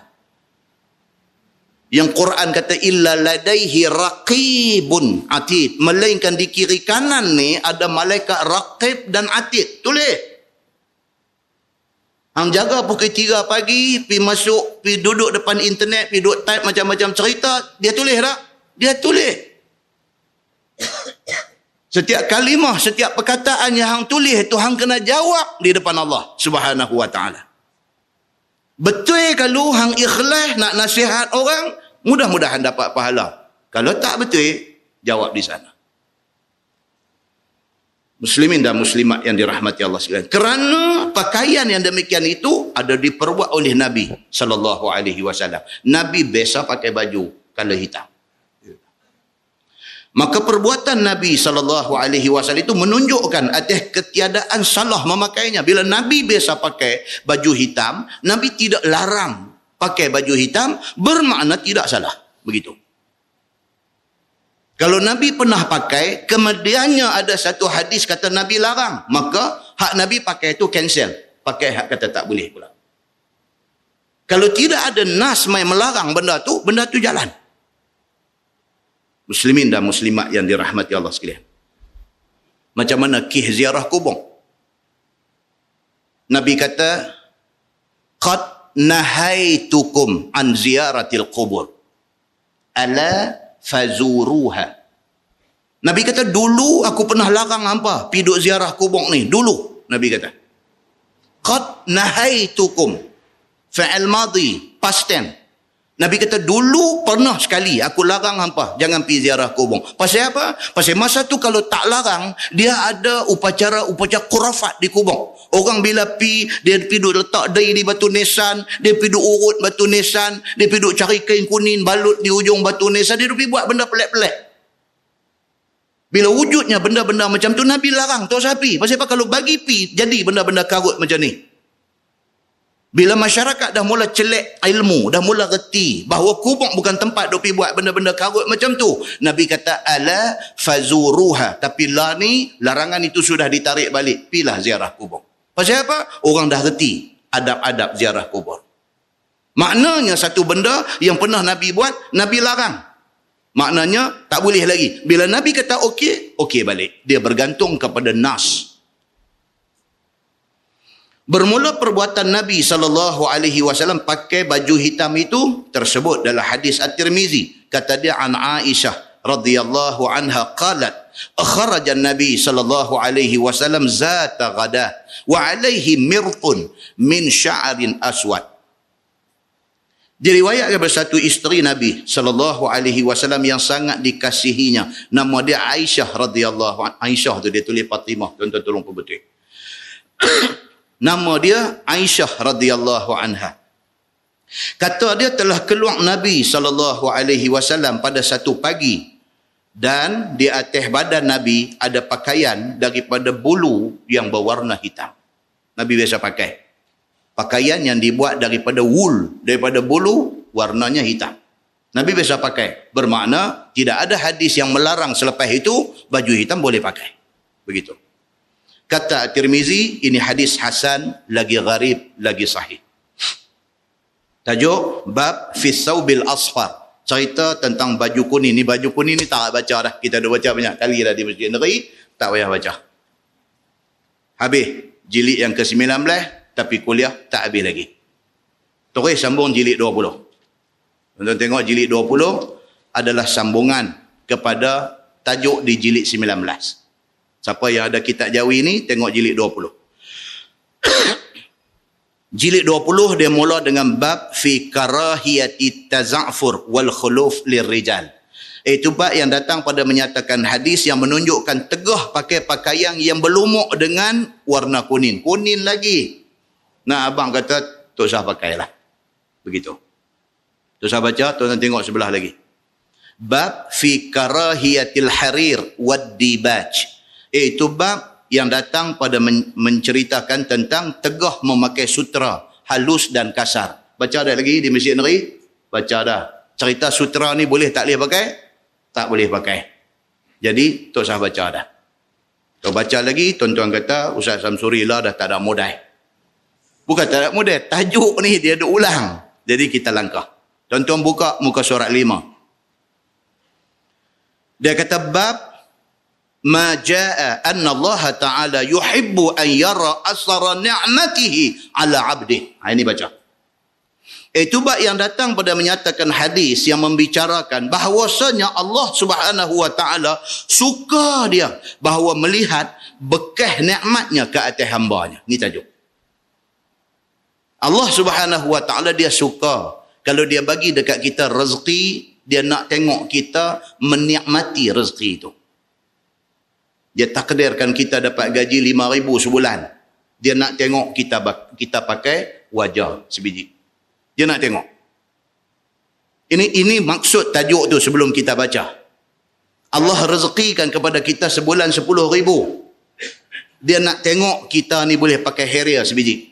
Yang Quran kata illa ladaihi raqibun atid, melainkan di kiri kanan ni ada malaikat raqib dan atid. Tulis. Hang jaga pukul 3 pagi, pergi duduk depan internet, pergi duduk type macam-macam cerita, dia tulis tak? Dia tulis. Setiap kalimah, setiap perkataan yang hang tulis itu hang kena jawab di depan Allah Subhanahu wa taala. Betul kalau hang ikhlas nak nasihat orang, mudah-mudahan dapat pahala. Kalau tak betul, jawab di sana. Muslimin dan muslimat yang dirahmati Allah sekalian. Kerana pakaian yang demikian itu ada diperbuat oleh Nabi sallallahu alaihi wasallam. Nabi biasa pakai baju color hitam. Maka perbuatan Nabi sallallahu alaihi wasallam itu menunjukkan atas ketiadaan salah memakainya. Bila Nabi biasa pakai baju hitam, Nabi tidak larang pakai baju hitam, bermakna tidak salah. Begitu. Kalau Nabi pernah pakai, kemudiannya ada satu hadis kata Nabi larang, maka hak Nabi pakai itu cancel. Pakai hak kata tak boleh pula. Kalau tidak ada nas mai melarang benda tu jalan. Muslimin dan muslimat yang dirahmati Allah sekalian. Macam mana kih ziarah kubur? Nabi kata, qad nahaitukum an ziyaratil kubur. Ala fazuruha. Nabi kata dulu aku pernah larang hampa pergi duk ziarah kubur ni. Dulu Nabi kata. Qad nahaitukum. Fa'il madhi, past tense. Nabi kata dulu pernah sekali aku larang hampa jangan pergi ziarah kubur. Pasal apa? Pasal masa tu kalau tak larang, dia ada upacara khurafat di kubur. Orang bila dia pergi duk letak dai di batu nisan, dia pergi duk urut batu nisan, dia pergi duk cari kain kuning balut di ujung batu nisan, dia pergi buat benda pelik-pelik. Bila wujudnya benda-benda macam tu, Nabi larang. Tahu sapi? Pasal apa? Kalau bagi pi jadi benda-benda karut macam ni. Bila masyarakat dah mula celek ilmu, dah mula reti bahawa kubur bukan tempat duk pergi buat benda-benda karut macam tu, Nabi kata ala fazuruha. Tapi lah ni larangan itu sudah ditarik balik. Pilah ziarah kubur. Pasal apa? Orang dah reti adab-adab ziarah kubur. Maknanya satu benda yang pernah Nabi buat, Nabi larang. Maknanya tak boleh lagi. Bila Nabi kata okey, okey balik. Dia bergantung kepada nas. Bermula perbuatan Nabi SAW pakai baju hitam itu tersebut dalam hadis At-Tirmizi. Kata dia an Aisyah radhiyallahu anha qalat akhraja Nabi SAW zata ghadah wa alaihi mirqun min sya'rin aswad. Diriwayatkan bersatu isteri Nabi SAW yang sangat dikasihinya. Nama dia Aisyah radhiyallahu anha. Aisyah tu dia tulis Fatimah. Tuan-tuan tolong perbetul. Nama dia Aisyah radhiyallahu anha. Kata dia telah keluar Nabi SAW pada satu pagi dan di atas badan Nabi ada pakaian daripada bulu yang berwarna hitam. Nabi biasa pakai pakaian yang dibuat daripada wool, daripada bulu warnanya hitam. Nabi biasa pakai. Bermakna tidak ada hadis yang melarang selepas itu baju hitam boleh pakai. Begitu. Kata At-Tirmizi, ini hadis hasan, lagi gharib, lagi sahih. Tajuk bab fi saubil asfar. Cerita tentang baju kuning. Ni baju kuning ni tak baca dah. Kita dah baca banyak kali dah di Masjid Negeri, tak payah baca. Habis jilid yang ke-19, tapi kuliah tak habis lagi. Terus sambung jilid 20. Tuan-tuan tengok jilid 20 adalah sambungan kepada tajuk di jilid 19. Siapa yang ada kitab Jawi ni, tengok jilid 20. Jilid 20 dia mula dengan bab fi karahiyati taza'fur wal khuluf lirrijal. Itu bab yang datang pada menyatakan hadis yang menunjukkan tegah pakai pakaian yang berlumuk dengan warna kuning. Kuning lagi. Nah, abang kata, tak usah pakailah. Begitu. Tak usah baca, tuan-tuan tengok sebelah lagi. Bab fi karahiyatil harir wad dibaj. Itu bab yang datang pada menceritakan tentang tegah memakai sutra halus dan kasar. Baca dah lagi di Masjid Negeri? Baca dah. Cerita sutera ni boleh tak boleh pakai? Tak boleh pakai. Jadi, tak usah baca dah. Kalau baca lagi, tuan-tuan kata, Ustaz Samsuri lah dah tak ada modal. Bukan tak ada modal, tajuk ni dia ada ulang. Jadi kita langkah. Tuan-tuan buka muka surat 5. Dia kata bab ma jaa anna Allah Ta'ala yuhibbu an yara asara ni'matihi ala 'abdihi. Ini baca. Itu bab yang datang pada menyatakan hadis yang membicarakan bahawasanya Allah Subhanahu wa Ta'ala suka dia bahawa melihat bekas nikmatnya ke atas hamba-Nya. Ni tajuk. Allah Subhanahu wa Ta'ala dia suka kalau dia bagi dekat kita rezeki, dia nak tengok kita menikmati rezeki itu. Dia takdirkan kita dapat gaji 5,000 sebulan. Dia nak tengok kita pakai wajah sebiji. Dia nak tengok. Ini maksud tajuk tu sebelum kita baca. Allah rezekikan kepada kita sebulan 10,000. Dia nak tengok kita ni boleh pakai Harrier sebiji.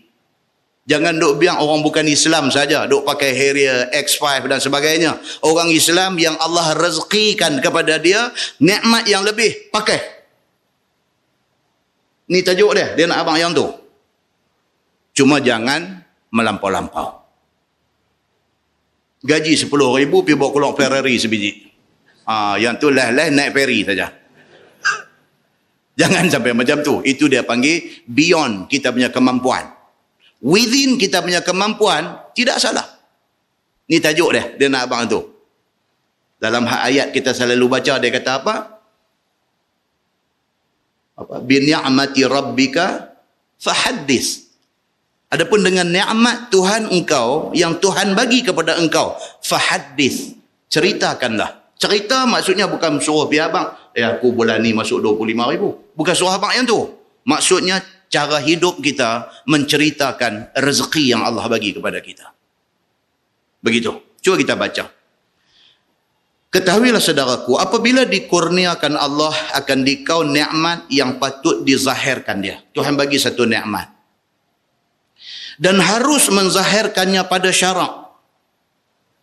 Jangan duk biar orang bukan Islam saja duk pakai Harrier, X5 dan sebagainya. Orang Islam yang Allah rezekikan kepada dia nikmat yang lebih, pakai. Ni tajuk dia. Dia nak abang yang tu. Cuma jangan melampau-lampau. Gaji 10,000 pergi bawa keluar Ferrari sebiji. Yang tu lah naik ferry saja. Jangan sampai macam tu. Itu dia panggil beyond kita punya kemampuan. Within kita punya kemampuan, tidak salah. Ni tajuk dia. Dia nak abang tu. Dalam ayat kita selalu baca, dia kata apa? Bi ni'mati rabbika fahaddis. Adapun dengan nikmat Tuhan engkau yang Tuhan bagi kepada engkau, fahaddis, ceritakanlah. Cerita maksudnya bukan suruh biar abang, aku bulan ni masuk 25,000. Bukan suruh abang yang tu. Maksudnya cara hidup kita menceritakan rezeki yang Allah bagi kepada kita. Begitu. Cuba kita baca. Ketahuilah saudaraku, apabila dikurniakan Allah akan dikau nikmat yang patut dizahirkan dia. Tuhan bagi satu nikmat. Dan harus menzahirkannya pada syarak.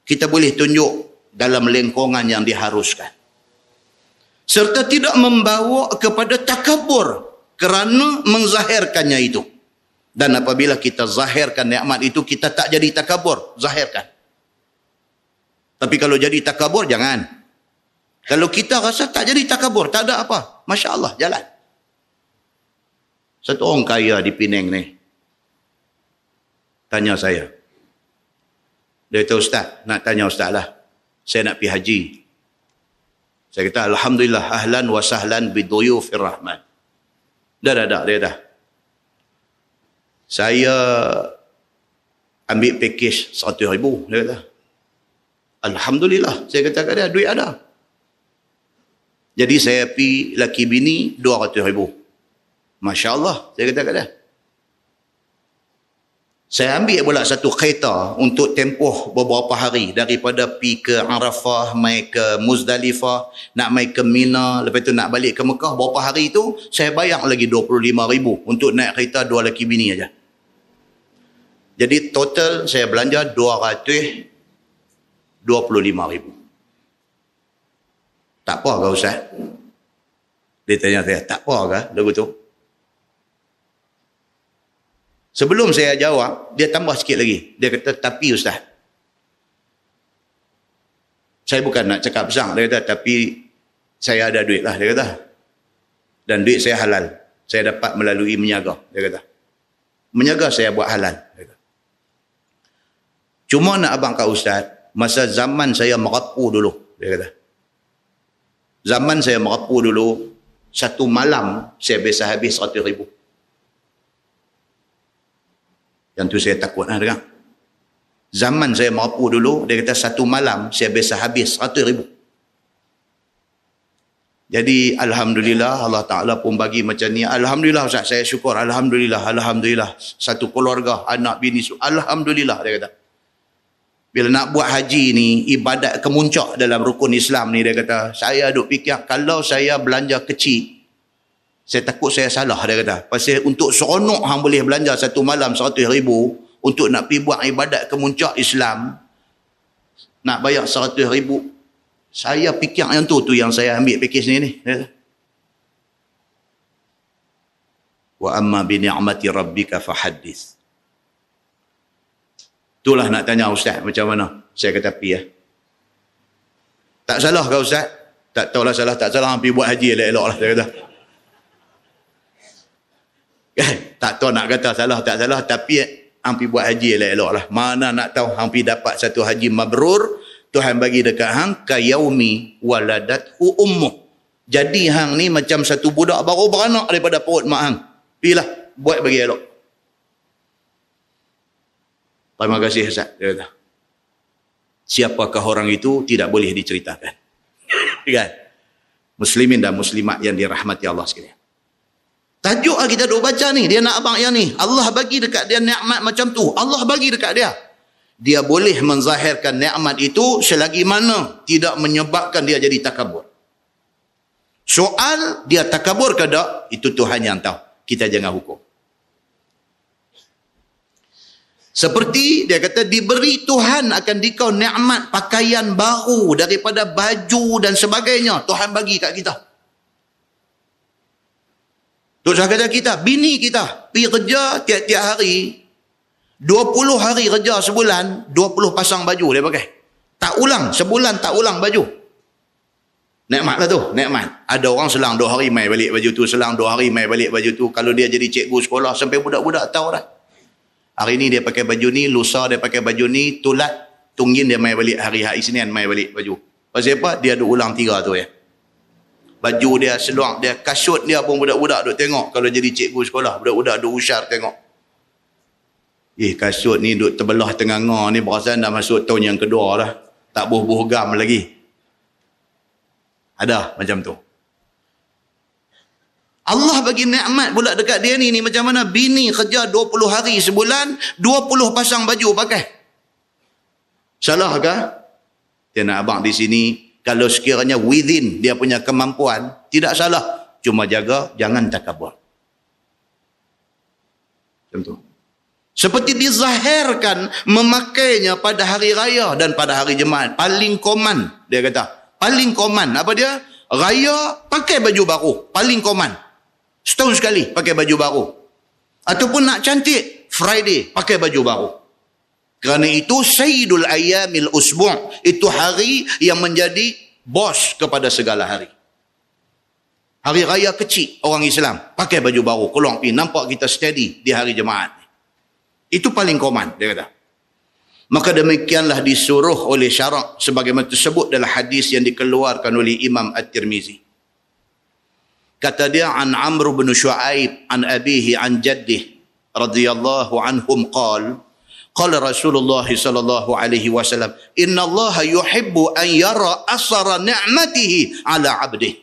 Kita boleh tunjuk dalam lingkungan yang diharuskan. Serta tidak membawa kepada takabur kerana menzahirkannya itu. Dan apabila kita zahirkan nikmat itu, kita tak jadi takabur, zahirkan. Tapi kalau jadi takabur, jangan. Kalau kita rasa tak jadi takabur, tak ada apa, Masya Allah, jalan. Satu orang kaya di Penang ni tanya saya. Dia kata, Ustaz, nak tanya Ustaz lah. Saya nak pergi haji. Saya kata, Alhamdulillah, ahlan wa sahlan biduyufir rahman. Dah. Dia dah. Saya ambil package 100,000. Dia kata. Alhamdulillah. Saya kata kat dia, duit ada. Jadi saya pergi laki bini 200,000. Masya Allah. Saya kata kat dia. Saya ambil pula satu kereta untuk tempoh beberapa hari daripada pergi ke Arafah, mai ke Muzdalifah, nak mai ke Mina, lepas tu nak balik ke Mekah. Beberapa hari itu saya bayar lagi 25,000 untuk naik kereta dua laki bini aja. Jadi total saya belanja 225,000. Tak apa ke Ustaz? Dia tanya saya, tak apa ke lagu tu? Sebelum saya jawab, dia tambah sikit lagi. Dia kata, tapi Ustaz, saya bukan nak cakap besar. Dia kata, tapi saya ada duit lah. Dia kata. Dan duit saya halal. Saya dapat melalui menyaga. Dia kata. Menyaga saya buat halal. Dia kata. Cuma nak abang kat Ustaz, masa zaman saya merapu dulu. Dia kata. Zaman saya merapu dulu, satu malam saya biasa habis 100,000. Yang tu saya takut lah dengar. Zaman saya merapu dulu, dia kata satu malam saya biasa habis 100,000. Jadi Alhamdulillah Allah Ta'ala pun bagi macam ni. Alhamdulillah Ustaz, saya syukur. Alhamdulillah. Satu keluarga, anak bini. Alhamdulillah dia kata. Bila nak buat haji ni, ibadat kemuncak dalam rukun Islam ni, dia kata, saya duk fikir kalau saya belanja kecil, saya takut saya salah, dia kata. Pasal untuk seronok hang boleh belanja satu malam 100,000 untuk nak pergi buat ibadat kemuncak Islam. nak bayar 100,000. Saya fikir yang tu yang saya ambil pakej ni. Wa amma bi ni'mati rabbika fahaddits. Itulah nak tanya ustaz macam mana. Saya kata pi Tak salah ke ustaz? Tak tahulah salah tak salah, pergi buat haji elok-elok lah saya kata. Tak tahu nak kata salah tak salah, tapi hang pergi buat haji elok-elok lah. Mana nak tahu hang pergi dapat satu haji mabrur, Tuhan bagi dekat hang kayaumi waladathu ummuh. Jadi hang ni macam satu budak baru beranak daripada perut mak hang. Pergilah buat bagi elok. Terima kasih Ustaz. Dia kata, siapakah orang itu tidak boleh diceritakan. Kan? Muslimin dan muslimat yang dirahmati Allah sekalian. Tajuk kita duk baca ni, dia nak abang yang ni. Allah bagi dekat dia nikmat macam tu. Allah bagi dekat dia. Dia boleh menzahirkan nikmat itu selagi mana tidak menyebabkan dia jadi takabur. Soal dia takabur ke tak, itu Tuhan yang tahu. Kita jangan hukum. Seperti dia kata, diberi Tuhan akan dikau nikmat pakaian baru daripada baju dan sebagainya. Tuhan bagi kat kita. Tu saya kata kita, bini kita pergi kerja tiap-tiap hari, 20 hari kerja sebulan, 20 pasang baju dia pakai. Tak ulang, sebulan tak ulang baju. Nikmat lah tu, nikmat. Ada orang selang 2 hari mai balik baju tu, selang 2 hari mai balik baju tu. Kalau dia jadi cikgu sekolah, sampai budak-budak tahu dah. Hari ni dia pakai baju ni, lusa dia pakai baju ni, tulat, tunggin dia mai balik hari Isnin mai balik baju. Pasal apa? Dia duk ulang 3 tu ya. Baju dia, seluar dia, kasut dia pun budak-budak duk tengok. Kalau jadi cikgu sekolah, budak-budak duk usyar tengok. Kasut ni duk terbelah tengah-tengah ni, perasan dah masuk tahun yang kedua dah. Tak buh-buh gam lagi. Ada macam tu. Allah bagi nikmat pula dekat dia ni macam mana? Bini kerja 20 hari sebulan, 20 pasang baju pakai. Salah ke? Dia nak abang di sini, kalau sekiranya within dia punya kemampuan, tidak salah. Cuma jaga, jangan takabur. Macam tu. Seperti dizahirkan memakainya pada hari raya dan pada hari Jumaat. Paling koman, dia kata. Paling koman. Apa dia? Raya, pakai baju baru. Paling koman. Setahun sekali pakai baju baru. Ataupun nak cantik, Friday pakai baju baru. Kerana itu Sayyidul Ayyamil Usbu'. Itu hari yang menjadi bos kepada segala hari. Hari raya kecil orang Islam pakai baju baru, keluar pergi, nampak kita steady di hari Jumaat. Itu paling koman, dia kata. Maka demikianlah disuruh oleh syarak sebagaimana tersebut dalam hadis yang dikeluarkan oleh Imam At-Tirmizi. Kata dia, an Amr bin Shu'aib an abihi an jaddih radhiyallahu anhum qala Rasulullah sallallahu alaihi wasallam, inna Allah yuhibbu an yara asara ni'matihi ala 'abdihi.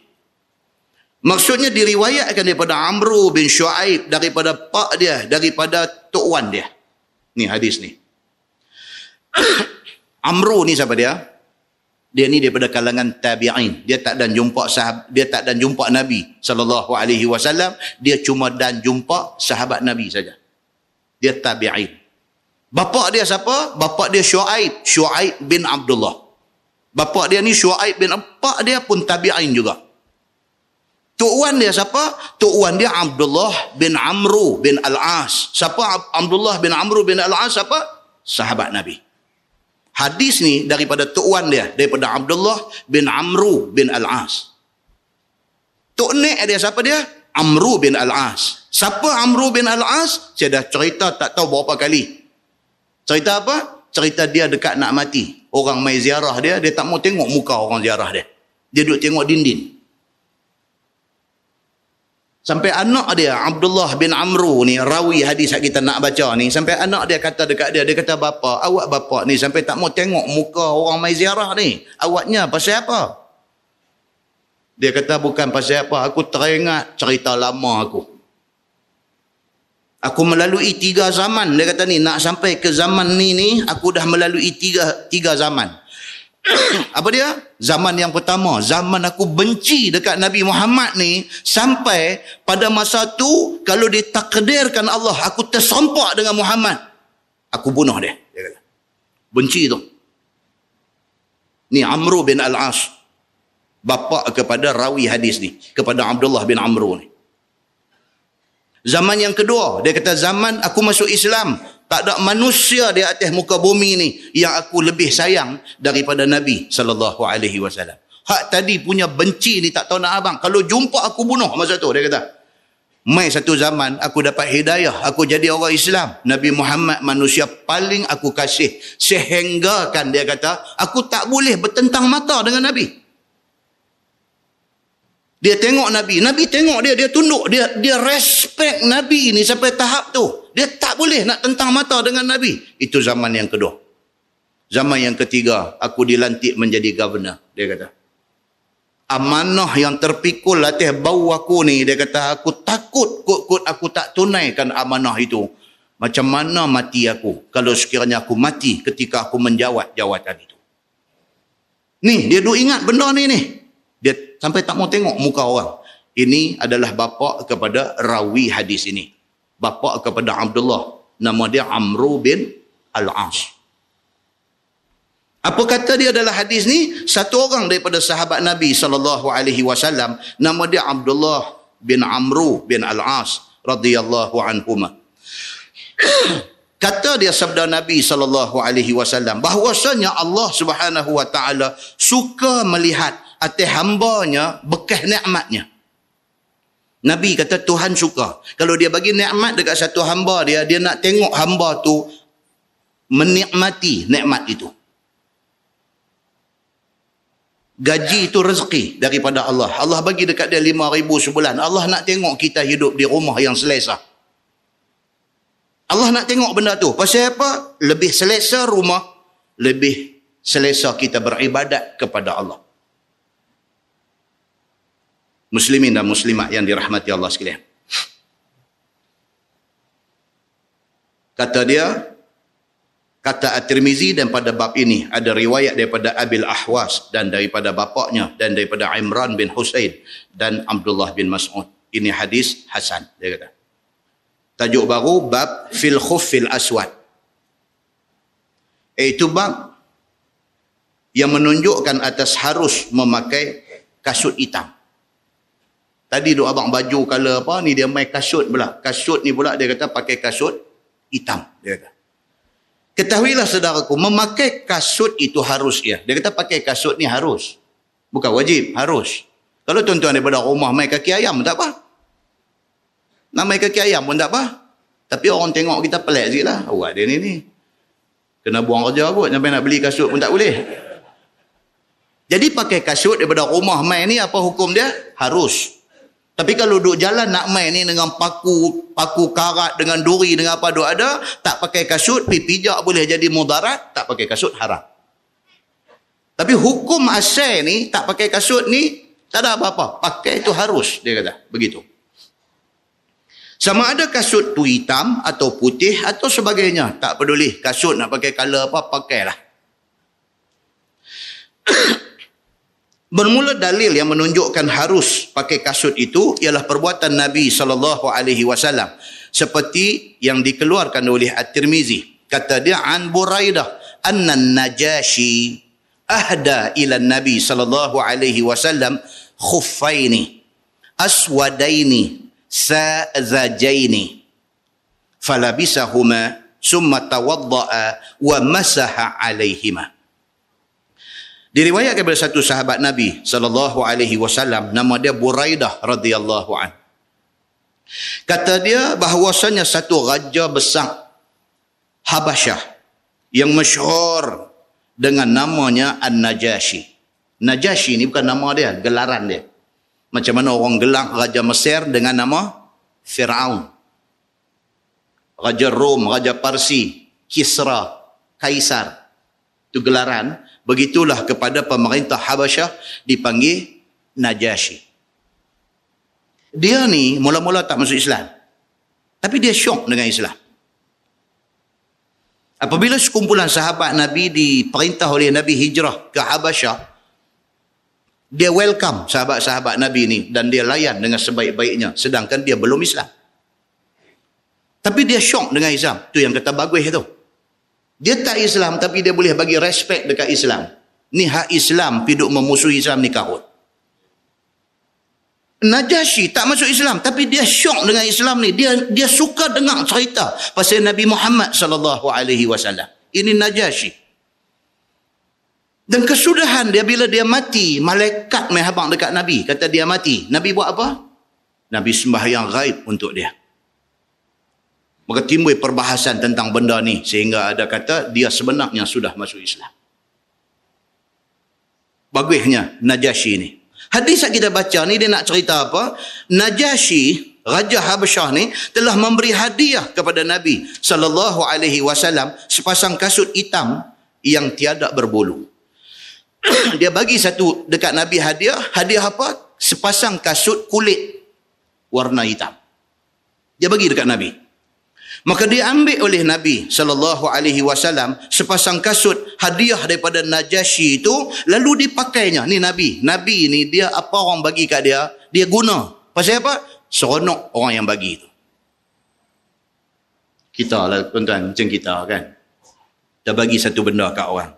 Maksudnya diriwayatkan daripada Amr bin Shu'aib, daripada pak dia, daripada tok wan dia. Ni hadis ni. Amr ni siapa dia? Dia ni daripada kalangan tabi'in. Dia tak dan jumpa Nabi sallallahu alaihi wasallam, dia cuma dan jumpa sahabat Nabi saja. Dia tabi'in. Bapa dia siapa? Bapa dia Shu'aib bin Abdullah. Bapa dia ni Shu'aib bin, pak dia pun tabi'in juga. Tok wan dia siapa? Tok wan dia Abdullah bin Amr bin Al-As. Siapa Abdullah bin Amr bin Al-As? Siapa? Sahabat Nabi. Hadis ni daripada tok wan dia, daripada Abdullah bin Amr bin Al-As. Tok nek dia siapa dia? Amr bin Al-As. Siapa Amr bin Al-As? Saya dah cerita tak tahu berapa kali. Cerita apa? Cerita dia dekat nak mati. Orang mai ziarah dia, dia tak mau tengok muka orang ziarah dia. Dia duduk tengok dinding. Sampai anak dia, Abdullah bin Amr ni, rawi hadis yang kita nak baca ni, sampai anak dia kata dekat dia, dia kata, bapa, awak bapa ni sampai tak mau tengok muka orang mai ziarah ni. Awaknya pasal apa? Dia kata, bukan pasal apa, aku teringat cerita lama aku. Aku melalui 3 zaman. Dia kata ni, nak sampai ke zaman ni, aku dah melalui tiga zaman. Apa dia? Zaman yang pertama, zaman aku benci dekat Nabi Muhammad ni, sampai pada masa tu kalau ditakdirkan Allah aku tersampak dengan Muhammad, aku bunuh dia. Dia kata. Benci tu. Ni Amru bin Al-As, bapa kepada rawi hadis ni, kepada Abdullah bin Amru ni. Zaman yang kedua, dia kata zaman aku masuk Islam, tak ada manusia di atas muka bumi ni yang aku lebih sayang daripada Nabi SAW. Hak tadi punya benci ni tak tahu nak abang. Kalau jumpa aku bunuh masa tu, dia kata. Mai satu zaman aku dapat hidayah, aku jadi orang Islam. Nabi Muhammad manusia paling aku kasih. Sehingga kan dia kata, aku tak boleh bertentang mata dengan Nabi. Dia tengok Nabi, Nabi tengok dia, dia tunduk, dia respect Nabi ni sampai tahap tu. Dia tak boleh nak tentang mata dengan Nabi. Itu zaman yang kedua. Zaman yang ketiga, aku dilantik menjadi governor, dia kata. Amanah yang terpikul atas bau aku ni, dia kata, aku takut kot aku tak tunaikan amanah itu. Macam mana mati aku kalau sekiranya aku mati ketika aku menjawat jawatan itu. Ni, dia duk ingat benda ni. Dia sampai tak mau tengok muka orang. Ini adalah bapa kepada rawi hadis ini. Bapa kepada Abdullah. Nama dia Amru bin Al-As. Apa kata dia dalam hadis ni? Satu orang daripada sahabat Nabi SAW, nama dia Abdullah bin Amru bin Al-As radhiyallahu anhuma. Kata dia sabda Nabi SAW, bahwasanya Allah Subhanahu wa taala suka melihat atas hambanya bekas nikmatnya. Nabi kata Tuhan suka. Kalau dia bagi nikmat dekat satu hamba dia, dia nak tengok hamba tu menikmati nikmat itu. Gaji itu rezeki daripada Allah. Allah bagi dekat dia 5,000 sebulan. Allah nak tengok kita hidup di rumah yang selesa. Allah nak tengok benda tu. Pasal apa? Lebih selesa rumah, lebih selesa kita beribadat kepada Allah. Muslimin dan muslimat yang dirahmati Allah sekalian. Kata dia, kata At-Tirmizi, dan pada bab ini ada riwayat daripada Abil Ahwas dan daripada bapaknya dan daripada Imran bin Husain dan Abdullah bin Mas'ud. Ini hadis hasan, dia kata. Tajuk baru, bab fil khuffil aswad. Itu bab yang menunjukkan atas harus memakai kasut hitam. Tadi duk abang baju color apa, ni dia main kasut pula. Kasut ni pula dia kata pakai kasut hitam, dia kata. Ketahuilah saudaraku, memakai kasut itu harus ya. Dia kata pakai kasut ni harus. Bukan wajib, harus. Kalau tuan-tuan daripada rumah main kaki ayam, tak apa. Nak main kaki ayam pun tak apa. Tapi orang tengok kita pelik sikit lah. Awak dia ni. Kena buang kerja kot, sampai nak beli kasut pun tak boleh. Jadi pakai kasut daripada rumah main ni, apa hukum dia? Harus. Tapi kalau duduk jalan nak main ni dengan paku karat, dengan duri, dengan apa duk ada, tak pakai kasut, pijak boleh jadi mudarat, tak pakai kasut haram. Tapi hukum asal ni, tak pakai kasut ni, tak ada apa-apa. Pakai itu harus, dia kata. Begitu. Sama ada kasut tu hitam atau putih atau sebagainya. Tak peduli. Kasut nak pakai color apa, pakailah. Bermula dalil yang menunjukkan harus pakai kasut itu ialah perbuatan Nabi SAW, seperti yang dikeluarkan oleh At-Tirmizi. Kata dia, an Buraidah anna Najashi ahda ila Nabi SAW khuffaini aswadaini sa'zajaini falabisahuma summa tawadda'a wa masaha alaihima. Diriwayatkan kepada satu sahabat Nabi SAW, nama dia Buraidah radhiyallahu an. Kata dia bahawasanya satu raja besar Habasyah yang masyhur dengan namanya An-Najashi. Najashi ni bukan nama dia, gelaran dia. Macam mana orang gelar Raja Mesir dengan nama Fir'aun. Raja Rom, Raja Parsi, Kisra, Kaisar. Itu gelaran. Begitulah kepada pemerintah Habasyah dipanggil Najashi. Dia ni mula-mula tak masuk Islam. Tapi dia syok dengan Islam. Apabila sekumpulan sahabat Nabi diperintah oleh Nabi hijrah ke Habasyah, dia welcome sahabat-sahabat Nabi ni dan dia layan dengan sebaik-baiknya, sedangkan dia belum Islam. Tapi dia syok dengan Islam. Tu yang kata bagus tu. Dia tak Islam tapi dia boleh bagi respect dekat Islam. Ni hak Islam piduk memusuhi Islam ni karut. Najasyi tak masuk Islam tapi dia syok dengan Islam ni. Dia suka dengar cerita pasal Nabi Muhammad sallallahu alaihi wasallam. Ini Najasyi. Dan kesudahan dia bila dia mati, malaikat mai habang dekat Nabi, kata dia mati. Nabi buat apa? Nabi sembahyang gaib untuk dia. Maka timbul perbahasan tentang benda ni sehingga ada kata dia sebenarnya sudah masuk Islam. Bagusnya Najasyi ni. Hadis yang kita baca ni dia nak cerita apa? Najasyi, Raja Habasyah ni telah memberi hadiah kepada Nabi sallallahu alaihi wasallam sepasang kasut hitam yang tiada berbulu. Dia bagi satu dekat Nabi hadiah apa? Sepasang kasut kulit warna hitam. Dia bagi dekat Nabi. Maka diambil oleh Nabi sallallahu alaihi wasallam sepasang kasut hadiah daripada Najasyi itu, lalu dipakainya. Ni Nabi ni dia apa orang bagi kat dia, dia guna. Pasal apa? Seronok orang yang bagi itu. Kita lah tuan-tuan, macam kita kan. Kita bagi satu benda kat orang.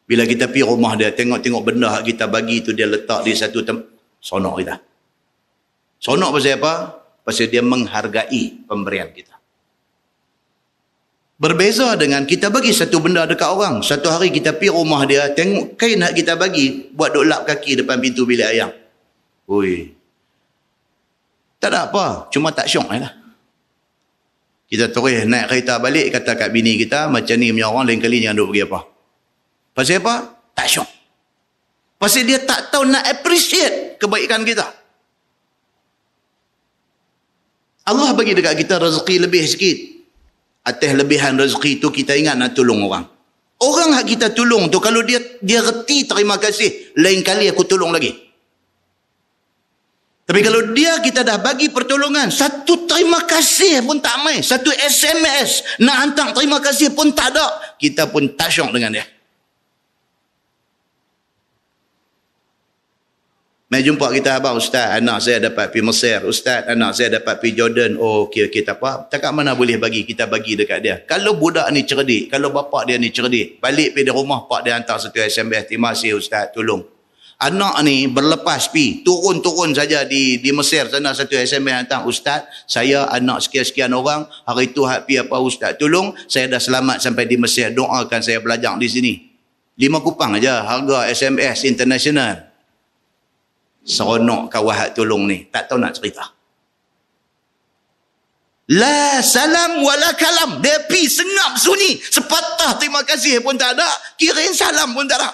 Bila kita pergi rumah dia, tengok-tengok benda kita bagi itu dia letak di satu tempat, seronok kita. Seronok pasal apa? Pasal dia menghargai pemberian kita. Berbeza dengan kita bagi satu benda dekat orang. Satu hari kita pergi rumah dia, tengok kain nak kita bagi, buat duk lap kaki depan pintu bilik ayam. Ui. Tak ada apa, cuma tak syok lah. Kita terus naik kereta balik, kata kat bini kita, macam ni punya orang lain kali jangan duk pergi apa. Pasal apa? Tak syok. Pasal dia tak tahu nak appreciate kebaikan kita. Allah bagi dekat kita rezeki lebih sikit. Atas lebihan rezeki tu kita ingat nak tolong orang. Orang hak kita tolong tu kalau dia reti terima kasih, lain kali aku tolong lagi. Tapi kalau kita dah bagi pertolongan, satu terima kasih pun tak mai, satu SMS nak hantar terima kasih pun tak ada, kita pun tak syok dengan dia. Mai jumpa kita, abang Ustaz, anak saya dapat pergi Mesir. Ustaz, anak saya dapat pergi Jordan. Oh, okey, tak apa. Cakap mana boleh bagi, kita bagi dekat dia. Kalau budak ni cerdik, kalau bapak dia ni cerdik, balik pergi di rumah, pak dia hantar satu SMS, terima kasih Ustaz, tolong. Anak ni berlepas pergi, turun-turun saja di Mesir sana, satu SMS hantar, Ustaz, saya anak sekian-sekian orang, hari tu hak pergi apa Ustaz, tolong, saya dah selamat sampai di Mesir, doakan saya belajar di sini. 5 kupang aja harga SMS international. Seronok kawan hak tolong ni, tak tahu nak cerita. La salam wala kalam. Dia pergi senyap sunyi, sepatah terima kasih pun tak ada, kirim salam pun tak ada.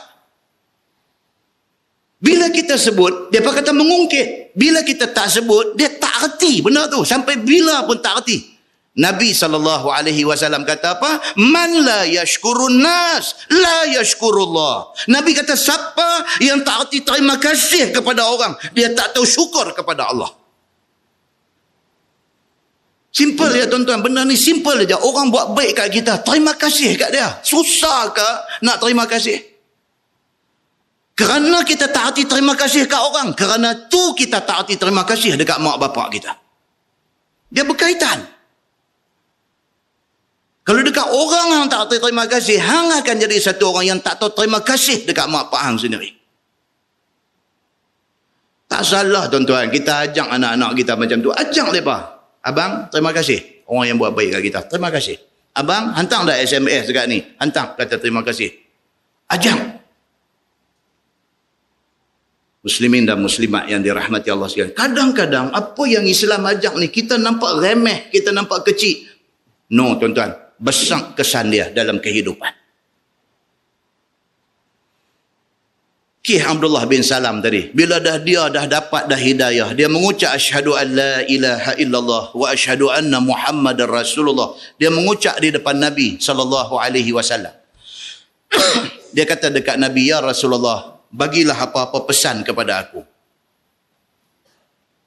Bila kita sebut, dia kata mengungkit. Bila kita tak sebut, dia tak reti benda tu. Sampai bila pun tak reti. Nabi SAW kata apa? Man la yashkurun nas, la yashkurullah. Nabi kata siapa yang tak reti terima kasih kepada orang, dia tak tahu syukur kepada Allah. Simple ya tuan-tuan, benda ni simple aja. Orang buat baik kat kita, terima kasih kat dia. Susah ke nak terima kasih? Kerana kita tak reti terima kasih kat orang, kerana tu kita tak reti terima kasih dekat mak bapak kita. Dia berkaitan. Kalau dekat orang yang tak tahu terima kasih, hang akan jadi satu orang yang tak tahu terima kasih dekat mak pak hang sendiri. Tak salah tuan-tuan, kita ajak anak-anak kita macam tu. Ajak mereka. Abang, terima kasih. Orang yang buat baik kat kita. Terima kasih. Abang, hantar dah SMS dekat ni. Hantar, kata terima kasih. Ajak. Muslimin dan muslimat yang dirahmati Allah sekalian. Kadang-kadang apa yang Islam ajak ni, kita nampak remeh, kita nampak kecil. No tuan-tuan. Besar kesan dia dalam kehidupan. Syekh Abdullah bin Salam tadi, bila dia dah dapat dah hidayah, dia mengucap asyhadu an la ilaha illallah wa asyhadu anna Muhammadar Rasulullah. Dia mengucap di depan Nabi SAW. Dia kata dekat Nabi, ya Rasulullah, bagilah apa-apa pesan kepada aku.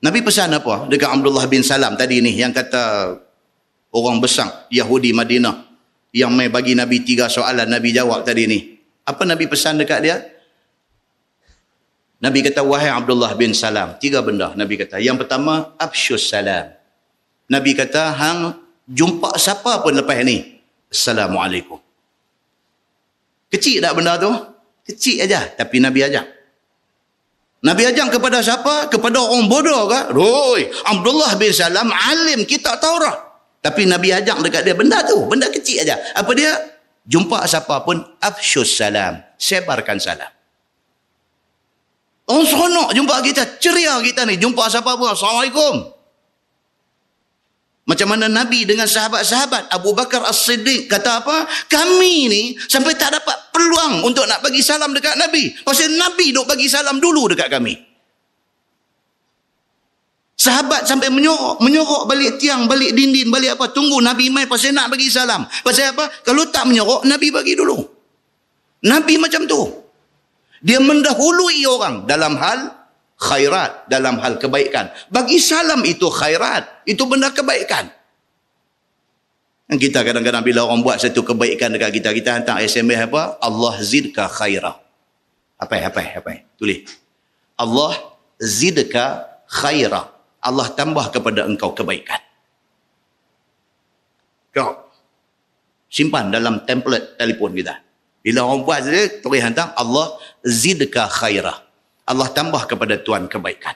Nabi pesan apa? Dekat Abdullah bin Salam tadi ni, yang kata orang besar Yahudi Madinah yang mai bagi Nabi 3 soalan, Nabi jawab tadi ni. Apa Nabi pesan dekat dia? Nabi kata, wahai Abdullah bin Salam, 3 benda Nabi kata. Yang pertama, afsyus salam. Nabi kata, hang jumpa siapa pun lepas ni, Assalamualaikum. Kecil tak benda tu? Kecil aja, tapi Nabi ajak. Nabi ajak kepada siapa? Kepada orang bodoh ke? Roi, Abdullah bin Salam alim kitab Taurat. Tapi Nabi ajak dekat dia benda tu, benda kecil aja. Apa dia? Jumpa siapa pun, afsyus salam, sebarkan salam. Orang seronok jumpa kita, ceria kita ni, jumpa siapa pun, Assalamualaikum. Macam mana Nabi dengan sahabat-sahabat. Abu Bakar As-Siddiq kata apa? Kami ni sampai tak dapat peluang untuk nak bagi salam dekat Nabi. Pasal Nabi duk bagi salam dulu dekat kami. Sahabat sampai menyorok balik tiang, balik dinding, balik apa. Tunggu Nabi mai pasal nak bagi salam. Pasal apa? Kalau tak menyorok, Nabi bagi dulu. Nabi macam tu. Dia mendahului orang dalam hal khairat, dalam hal kebaikan. Bagi salam itu khairat, itu benda kebaikan. Dan kita kadang-kadang bila orang buat satu kebaikan dekat kita, kita hantar SMS apa? Allah zidka khairah. Apa? Tulis. Allah zidka khairah. Allah tambah kepada engkau kebaikan. Kau simpan dalam template telefon kita. Bila orang buat saja, tulis hantar Allah zidka khairah. Allah tambah kepada Tuhan kebaikan.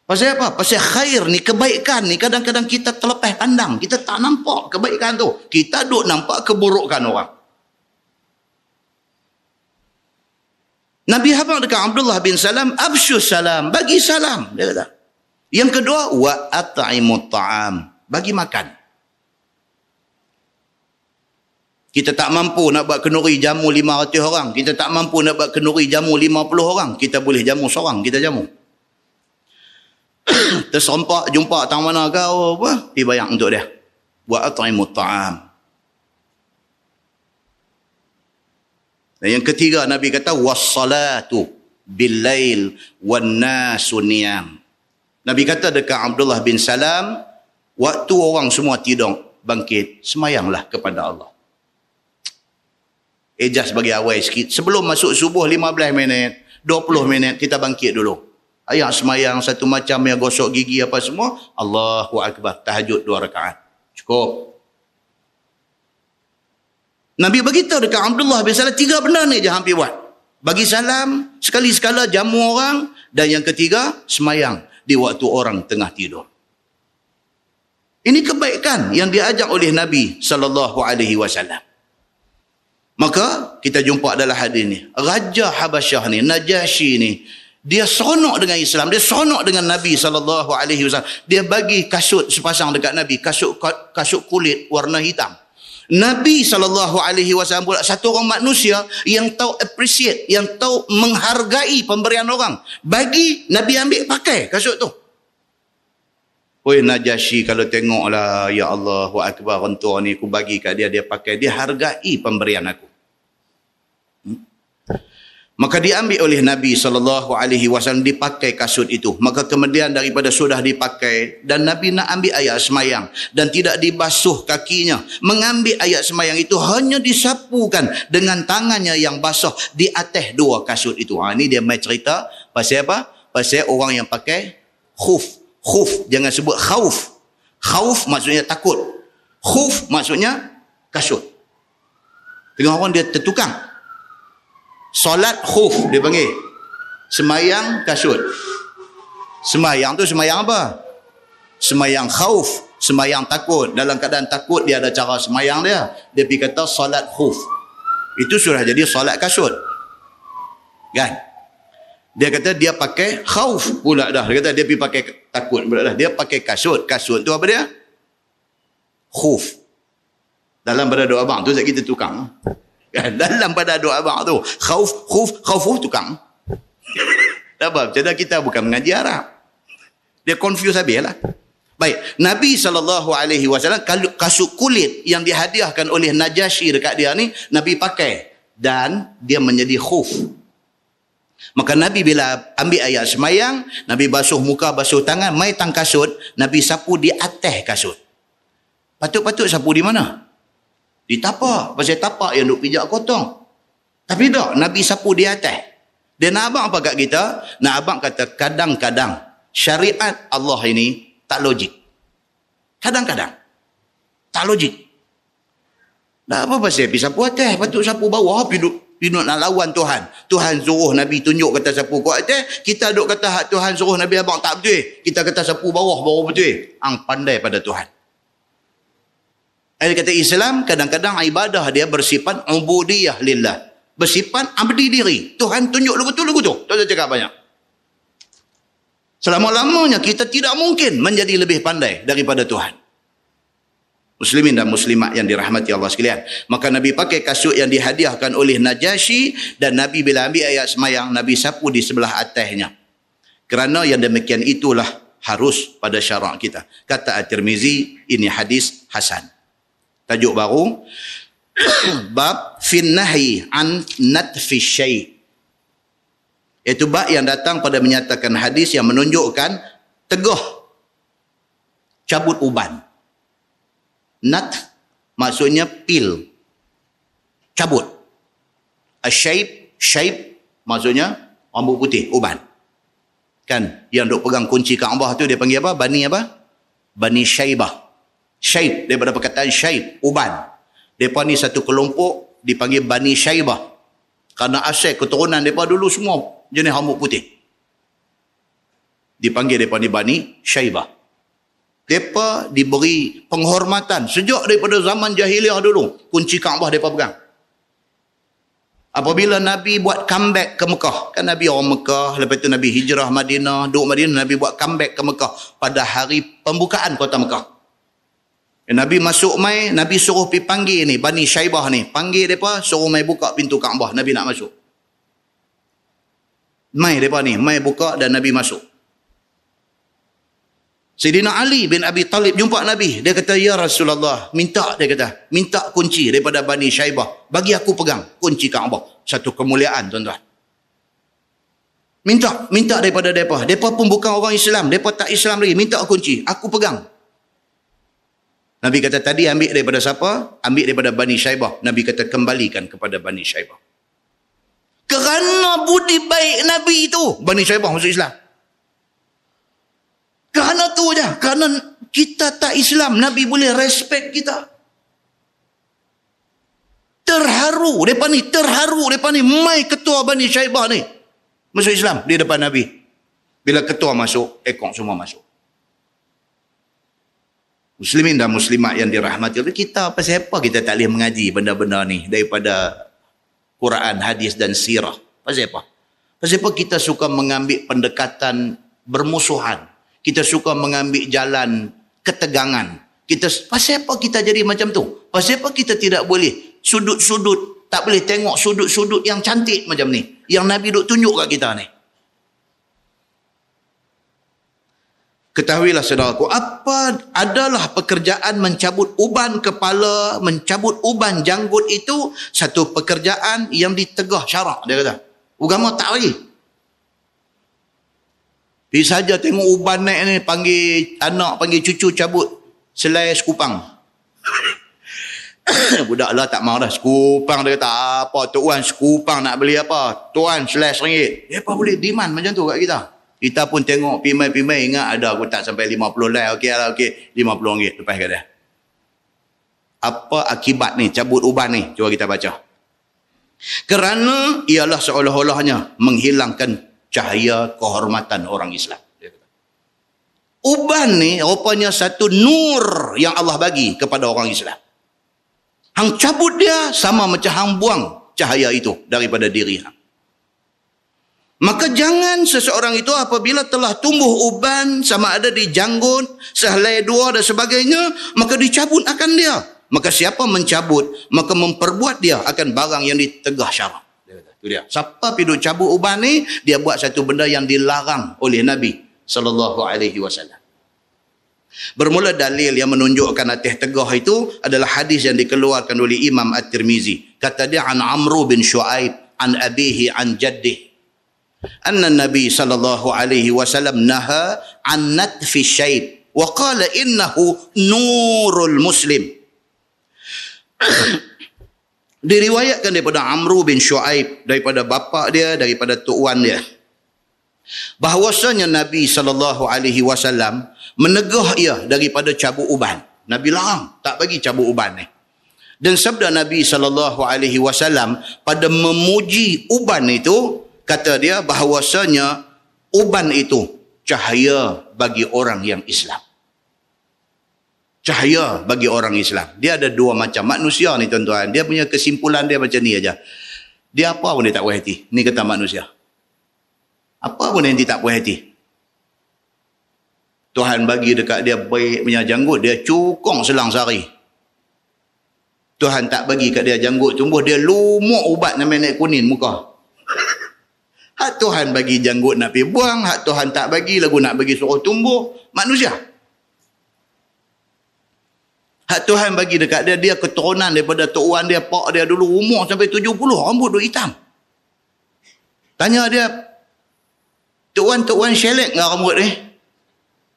Pasal apa? Pasal khair ni, kebaikan ni kadang-kadang kita terlepas pandang. Kita tak nampak kebaikan tu. Kita duk nampak keburukan orang. Nabi habaq dekat Abdullah bin Salam, absyus salam, bagi salam. Dia kata. Yang kedua, wa at'imut ta'am, bagi makan. Kita tak mampu nak buat kenduri jamu 500 orang. Kita tak mampu nak buat kenduri jamu 50 orang. Kita boleh jamu seorang, kita jamu. Terserempak, jumpa tang mana kau apa? Dibayar untuk dia. Wa at'imut ta'am. Dan yang ketiga Nabi kata wassalatu bil-lail wan-nasu niyam. Nabi kata dekat Abdullah bin Salam, waktu orang semua tidur bangkit, semayanglah kepada Allah. Just bagi awal sikit. Sebelum masuk subuh 15 minit, 20 minit, kita bangkit dulu. Ayat semayang satu macam yang gosok gigi apa semua. Allahu Akbar. Tahajud 2 rakaat. Cukup. Nabi beritahu dekat Abdullah bin Salam, 3 benda ni je hampir buat. Bagi salam, sekali-sekala jamu orang. Dan yang ketiga, semayang di waktu orang tengah tidur. Ini kebaikan yang diajak oleh Nabi SAW. Maka kita jumpa adalah hadis ni. Raja Habasyah ni, Najasyi ni, dia seronok dengan Islam, dia seronok dengan Nabi SAW. Dia bagi kasut sepasang dekat Nabi, kasut kulit warna hitam. Nabi SAW pula satu orang manusia yang tahu appreciate, yang tahu menghargai pemberian orang. Bagi Nabi ambil pakai kasut tu. Oi Najasyi, kalau tengoklah, ya Allah wa akbar, rentua ni aku bagi kat dia, dia pakai, dia hargai pemberian aku. Maka diambil oleh Nabi SAW, dipakai kasut itu. Maka kemudian daripada sudah dipakai, dan Nabi nak ambil ayat semayang, dan tidak dibasuh kakinya. Mengambil ayat semayang itu hanya disapukan dengan tangannya yang basah di atas 2 kasut itu. Ini dia main cerita pasal apa? Pasal orang yang pakai khuf. Khuf, jangan sebut khauf. Khauf maksudnya takut. Khuf maksudnya kasut. Tengah orang dia tertukang. Solat khuf dia panggil. Semayang kasut. Semayang tu semayang apa? Semayang khauf, semayang takut. Dalam keadaan takut dia ada cara semayang dia. Dia pergi kata solat khuf. Itu sudah jadi solat kasut. Kan? Dia kata dia pakai khauf pula dah. Dia kata dia pergi pakai takut pula dah. Dia pakai kasut. Kasut tu apa dia? Khuf. Dalam pada doa abang tu kita tukang. Dalam pada doa abang tu khauf, khuf tukang. Tak apa, macam kita bukan mengaji Arab. Dia confuse habis lah. Baik, Nabi SAW kalau kasut kulit yang dihadiahkan oleh Najasyi dekat dia ni, Nabi pakai dan dia menjadi khuf. Maka Nabi bila ambil ayat semayang, Nabi basuh muka, basuh tangan, mai tang kasut, Nabi sapu di atas kasut. Patut-patut sapu di mana? Di tapak. Pasal tapak yang duk pijak kotong. Tapi tak, Nabi sapu di atas. Dia nak abang apa kat kita? Nak abang kata kadang-kadang syariat Allah ini tak logik. Kadang-kadang tak logik. Dah apa pasal pergi sapu atas, patut sapu bawah, pergi nak lawan Tuhan. Tuhan suruh Nabi tunjuk kata sapu kat atas, kita duk kata hak Tuhan suruh Nabi abang tak betul. Kita kata sapu bawah baru betul. Ang pandai pada Tuhan. Dia kata Islam kadang-kadang ibadah dia bersifat ubudiyah lillah. Bersifat abdi diri. Tuhan tunjuk lu betul. Tak usah cakap banyak. Selama-lamanya kita tidak mungkin menjadi lebih pandai daripada Tuhan. Muslimin dan muslimat yang dirahmati Allah sekalian. Maka Nabi pakai kasut yang dihadiahkan oleh Najasyi dan Nabi bila ambil ayat semayang, Nabi sapu di sebelah atasnya. Kerana yang demikian itulah harus pada syarak kita. Kata At-Tirmizi, ini hadis hasan. Tajuk baru, bab fin nahi an natfi syai'. Iaitu bab yang datang pada menyatakan hadis yang menunjukkan tegah cabut uban. Nat maksudnya pil, cabut. Syaib maksudnya rambut putih, uban. Kan yang duk pegang kunci Kaabah tu dia panggil apa? Bani Syaibah. Syaib daripada perkataan syaib, uban. Depa ni satu kelompok dipanggil Bani Syaibah. Kerana asal keturunan depa dulu semua jenis rambut putih. Dipanggil depa ni Bani Syaibah. Mereka diberi penghormatan sejak daripada zaman jahiliah dulu. Kunci Kaabah mereka pegang. Apabila Nabi buat comeback ke Mekah. Kan Nabi orang Mekah. Lepas itu Nabi hijrah Madinah. Duduk Madinah. Nabi buat comeback ke Mekah. Pada hari pembukaan kota Mekah. Nabi masuk mai. Nabi suruh pergi panggil ni. Bani Syaibah ni. Panggil mereka. Suruh mai buka pintu Kaabah. Nabi nak masuk. Mai mereka ni. Mai buka dan Nabi masuk. Sayyidina Ali bin Abi Talib jumpa Nabi. Dia kata, ya Rasulullah, minta kunci daripada Bani Syaibah. Bagi aku pegang kunci Kaabah. Satu kemuliaan, tuan-tuan. Minta daripada mereka. Mereka pun bukan orang Islam. Mereka tak Islam lagi. Minta kunci. Aku pegang. Nabi kata, tadi ambil daripada siapa? Ambil daripada Bani Syaibah. Nabi kata, kembalikan kepada Bani Syaibah. Kerana budi baik Nabi itu, Bani Syaibah masuk Islam. Kerana tu je. Kerana kita tak Islam. Nabi boleh respect kita. Terharu. Mereka ni. Mai ketua Bani Syaibah ni. Masuk Islam di depan Nabi. Bila ketua masuk, ekor semua masuk. Muslimin dan muslimat yang dirahmati Allah. Kita pasal apa kita tak boleh mengaji benda-benda ni. Daripada Quran, hadis dan sirah. Pasal apa? Pasal apa kita suka mengambil pendekatan bermusuhan. Kita suka mengambil jalan ketegangan. Pasal apa kita jadi macam tu? Pasal apa kita tidak boleh sudut-sudut, tak boleh tengok sudut-sudut yang cantik macam ni. Yang Nabi duk tunjuk kat kita ni. Ketahuilah saudaraku, apa adalah pekerjaan mencabut uban kepala, mencabut uban janggut itu satu pekerjaan yang ditegah syarak, dia kata. Agama tak lagi. Pergi saja tengok uban naik ni, panggil anak, panggil cucu cabut selai sekupang. Budak lah tak mahu dah. Sekupang dia kata, apa tuan sekupang nak beli apa? Tuan selai RM1. Dia apa boleh demand macam tu kat kita? Kita pun tengok pimai-pimai, ingat ada aku tak sampai 50 lai. Okey lah, okey. RM50 lepas kat dia. Apa akibat ni cabut uban ni? Cuba kita baca. Kerana ialah seolah-olahnya menghilangkan cahaya kehormatan orang Islam. Uban ni rupanya satu nur yang Allah bagi kepada orang Islam. Hang cabut dia sama macam hang buang cahaya itu daripada diri hang. Maka jangan seseorang itu apabila telah tumbuh uban sama ada di janggut, sehelai dua dan sebagainya, maka dicabut akan dia. Maka siapa mencabut, maka memperbuat dia akan barang yang ditegah syarak. Itu dia. Siapa pergi cabut uban ni, dia buat satu benda yang dilarang oleh Nabi SAW. Bermula dalil yang menunjukkan atas tegah itu adalah hadis yang dikeluarkan oleh Imam At-Tirmizi. Kata dia, an Amru bin Shu'aib an abihi an jaddih. Anna Nabi SAW naha an natfi syaib wa qala innahu nurul muslim. Diriwayatkan daripada Amru bin Shu'aib, daripada bapa dia, daripada tuan dia, bahawasanya Nabi SAW menegah ia daripada cabut uban. Nabi larang, tak bagi cabut uban ni. Dan sabda Nabi SAW pada memuji uban itu, kata dia bahawasanya uban itu cahaya bagi orang yang Islam. Cahaya bagi orang Islam. Dia ada dua macam manusia ni tuan-tuan. Dia punya kesimpulan dia macam ni aja. Dia apa pun dia tak puas hati. Ni kata manusia. Apa pun yang dia tak puas hati. Tuhan bagi dekat dia baik punya janggut, dia cukong selang sehari. Tuhan tak bagi kat dia janggut tumbuh, dia lumuk ubat namanya naik kuning muka. Hak Tuhan bagi janggut nak pergi buang, hak Tuhan tak bagi lagu nak bagi suruh tumbuh, manusia. Hak Tuhan bagi dekat dia, dia keturunan daripada tok wan dia, pak dia dulu umur sampai 70, rambut duk hitam. Tanya dia, tok wan selek ke rambut ni?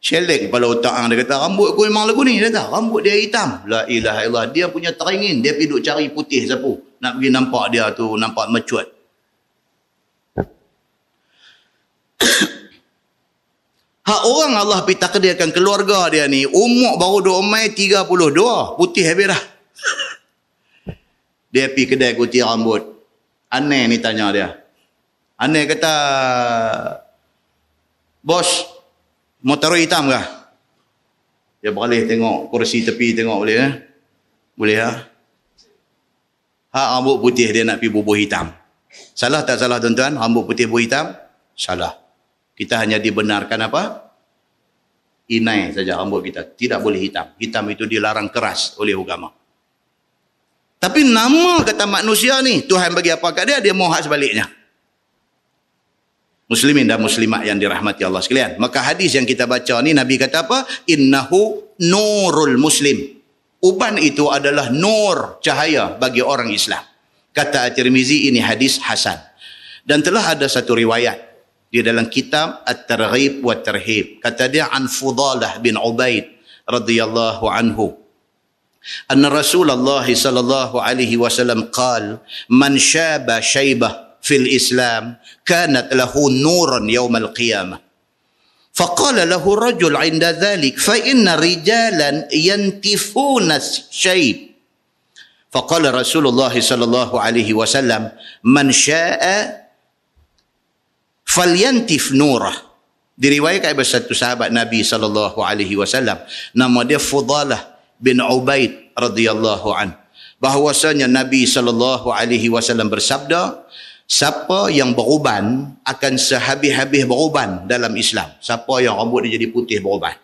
Selek kepala otak dia kata, rambut aku memang lagu ni. Dia kata, rambut dia hitam. La ilaha illallah. Dia punya teringin. Dia pergi duk cari putih sapu. Nak pergi nampak dia tu, nampak mecut. Hak orang Allah pergi takdirkan keluarga dia ni, umur baru duk umai 32. Putih habis dah. Dia pergi kedai gunting rambut. Aneh ni tanya dia. Aneh kata, bos, mau taruh hitam kah? Dia beralih tengok kursi tepi, tengok boleh eh? Boleh ya? Hak rambut putih dia nak pergi bubuh hitam. Salah tak salah tuan-tuan? Rambut putih bubuh hitam? Salah. Kita hanya dibenarkan apa? Inai saja rambut kita. Tidak boleh hitam. Hitam itu dilarang keras oleh agama. Tapi nama kata manusia ni, Tuhan bagi apa kat dia, dia mau hak sebaliknya. Muslimin dan muslimat yang dirahmati Allah sekalian. Maka hadis yang kita baca ni, Nabi kata apa? Innahu nurul muslim. Uban itu adalah nur, cahaya bagi orang Islam. Kata At-Tirmizi, ini hadis hasan. Dan telah ada satu riwayat di dalam kitab At-Targhib wa Tarhib. Kata dia, an Fudalah bin Ubaid radhiyallahu anhu. Anna Rasulullah sallallahu alaihi wasallam qala, man syaba syaibah fil Islam kanat lahu nuran yaumal qiyamah. Faqala lahu rajul 'inda dhalik fa inna rijalan yantifuna syayb. Faqala Rasulullah sallallahu alaihi wasallam man syaa'a falyantif nurah. Diriwayatkan oleh satu sahabat Nabi sallallahu alaihi wasallam, nama dia Fudalah bin Ubaid radhiyallahu an, bahwasanya Nabi sallallahu alaihi wasallam bersabda, siapa yang beruban akan sehabis-habis beruban dalam Islam. Siapa yang rambut dia jadi putih beruban,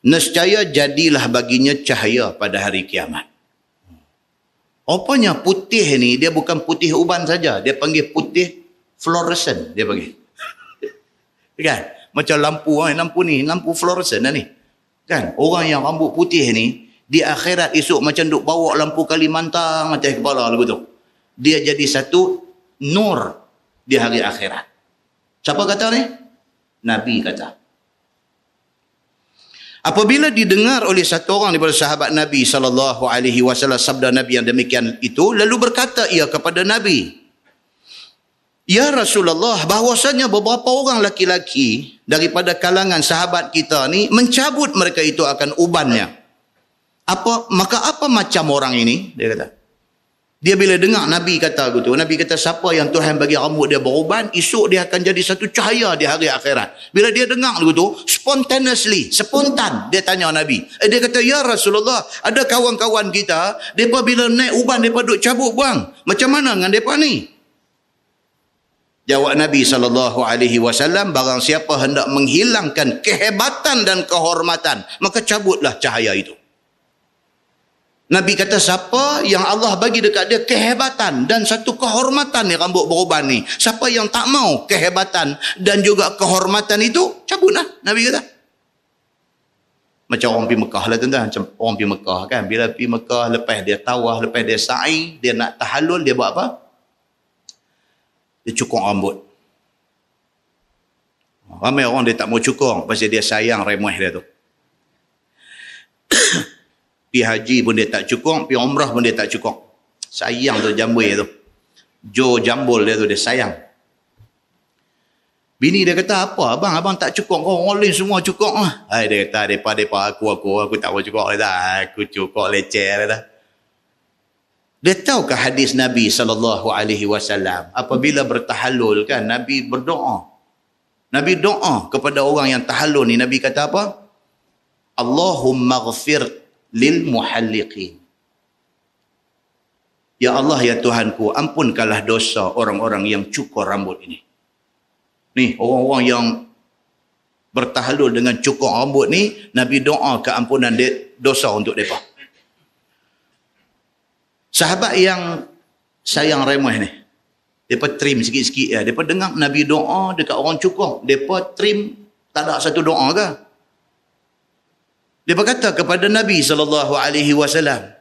nescaya jadilah baginya cahaya pada hari kiamat. Rupanya putih ni dia bukan putih uban saja, dia panggil putih fluorescent dia panggil. Kan? Macam lampu ni, lampu fluorescent dah ni. Kan? Orang yang rambut putih ni di akhirat esok macam duk bawa lampu Kalimantan atas kepala lagu tu. Dia jadi satu nur di hari akhirat. Siapa kata ni? Nabi kata. Apabila didengar oleh satu orang daripada sahabat Nabi SAW sabda Nabi yang demikian itu, lalu berkata ia kepada Nabi, ya Rasulullah, bahwasanya beberapa orang laki-laki daripada kalangan sahabat kita ni mencabut mereka itu akan ubannya. Maka apa macam orang ini? Dia kata. Dia bila dengar Nabi kata gitu, Nabi kata siapa yang Tuhan bagi rambut dia beruban, esok dia akan jadi satu cahaya di hari akhirat. Bila dia dengar gitu, spontan dia tanya Nabi. Dia kata, ya Rasulullah, ada kawan-kawan kita, mereka bila naik uban, mereka duk cabut buang. Macam mana dengan mereka ni? Jawab Nabi SAW, barang siapa hendak menghilangkan kehebatan dan kehormatan, maka cabutlah cahaya itu. Nabi kata siapa yang Allah bagi dekat dia kehebatan dan satu kehormatan ni rambut beruban ni, siapa yang tak mau kehebatan dan juga kehormatan itu, cabutlah. Nabi kata. Macam orang pergi Mekah lah tuan-tuan. Macam orang pergi Mekah kan. Bila pergi Mekah, lepas dia tawaf, lepas dia sa'i, dia nak tahallul, dia buat apa? Dia cukur rambut. Ramai orang dia tak mau cukur pasal dia sayang remeh dia tu. Pergi haji pun dia tak cukur, pergi umrah pun dia tak cukur. Sayang tu jambul tu. Jo jambul dia tu, dia sayang. Bini dia kata, apa abang tak cukur, kau orang lain semua cukur lah. Dia kata, depa aku tak mau cukur dah. Aku cukur leceh dah. Dia tahukah hadis Nabi SAW apabila bertahallul kan Nabi berdoa. Nabi doa kepada orang yang tahallul ni. Nabi kata apa? Allahumma ghafir lil muhalliqin. Ya Allah, ya Tuhanku, ampunkanlah dosa orang-orang yang cukur rambut ini. Ni, orang-orang yang bertahallul dengan cukur rambut ni, Nabi doa keampunan dosa untuk mereka. Sahabat yang sayang remeh ni, mereka trim sikit-sikit ya. Mereka dengar Nabi doa dekat orang cukur. Mereka trim, tak ada satu doa ke? Mereka kata kepada Nabi SAW,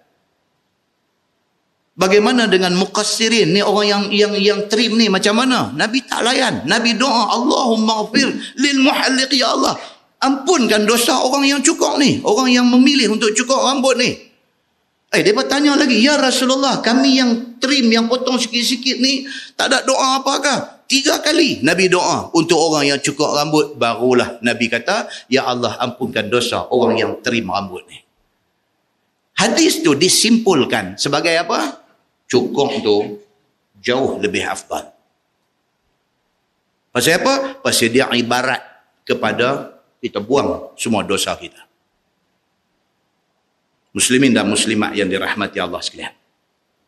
bagaimana dengan muqassirin ni, orang yang trim ni macam mana? Nabi tak layan. Nabi doa, Allahumma ghafir lil muhalliq, ya Allah, ampunkan dosa orang yang cukur ni, orang yang memilih untuk cukur rambut ni. Dia bertanya lagi, ya Rasulullah, kami yang trim, yang potong sikit-sikit ni, tak ada doa apakah? 3 kali Nabi doa untuk orang yang cukur rambut. Barulah Nabi kata, ya Allah, ampunkan dosa orang yang trim rambut ni. Hadis tu disimpulkan sebagai apa? Cukur tu jauh lebih afdal. Pasal apa? Pasal dia ibarat kepada kita buang semua dosa kita. Muslimin dan muslimat yang dirahmati Allah sekalian.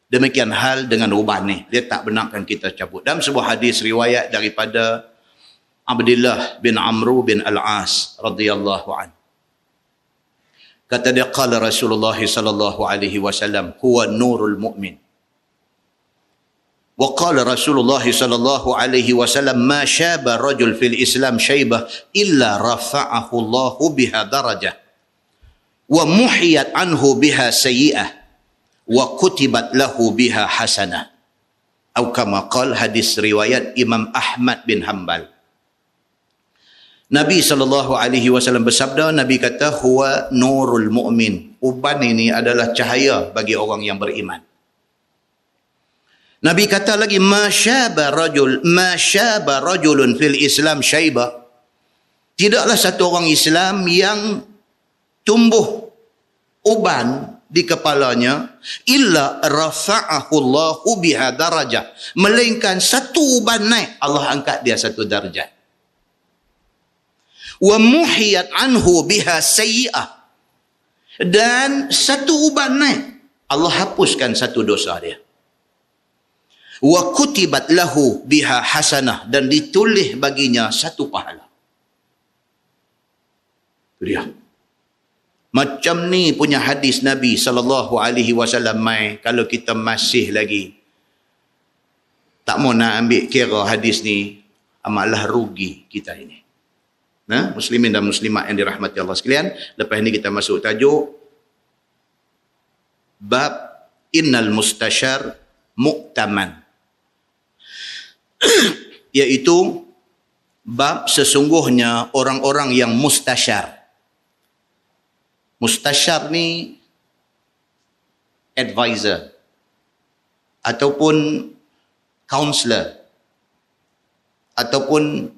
Demikian hal dengan uban ni. Dia tak benarkan kita cabut. Dalam sebuah hadis riwayat daripada Abdullah bin Amru bin Al-As radhiyallahu an. Kata dia, qala Rasulullah sallallahu alaihi wasallam, huwa nurul mu'min. Wa qala Rasulullah sallallahu alaihi wasallam, ma syaba rajul fil Islam syaibah illa rafa'ahu Allahu biha darajah. Wa muhiyat anhu biha sayyi'ah wa kutibat lahu biha hasanah. Atau kama qala, hadis riwayat Imam Ahmad bin Hanbal. Nabi SAW bersabda, Nabi kata, huwa nurul mu'min. Uban ini adalah cahaya bagi orang yang beriman. Nabi kata lagi, ma syaba rajulun fil Islam syaibah. Tidaklah satu orang Islam yang tumbuh uban di kepalanya illa rafa'ahu Allahu biha darajah, melainkan satu uban naik, Allah angkat dia satu darjat. Wa muhiyat anhu biha sayyi'ah, dan satu uban naik, Allah hapuskan satu dosa dia. Wa kutibat lahu biha hasanah, dan ditulis baginya satu pahala. Itu dia. Macam ni punya hadis Nabi SAW. Mai, kalau kita masih lagi tak mau nak ambil kira hadis ni, amatlah rugi kita ini. Nah, muslimin dan muslimat yang dirahmati Allah sekalian. Lepas ni kita masuk tajuk bab innal mustasyar mu'taman. Iaitu bab sesungguhnya orang-orang yang mustasyar. Mustasyar ni advisor ataupun counselor ataupun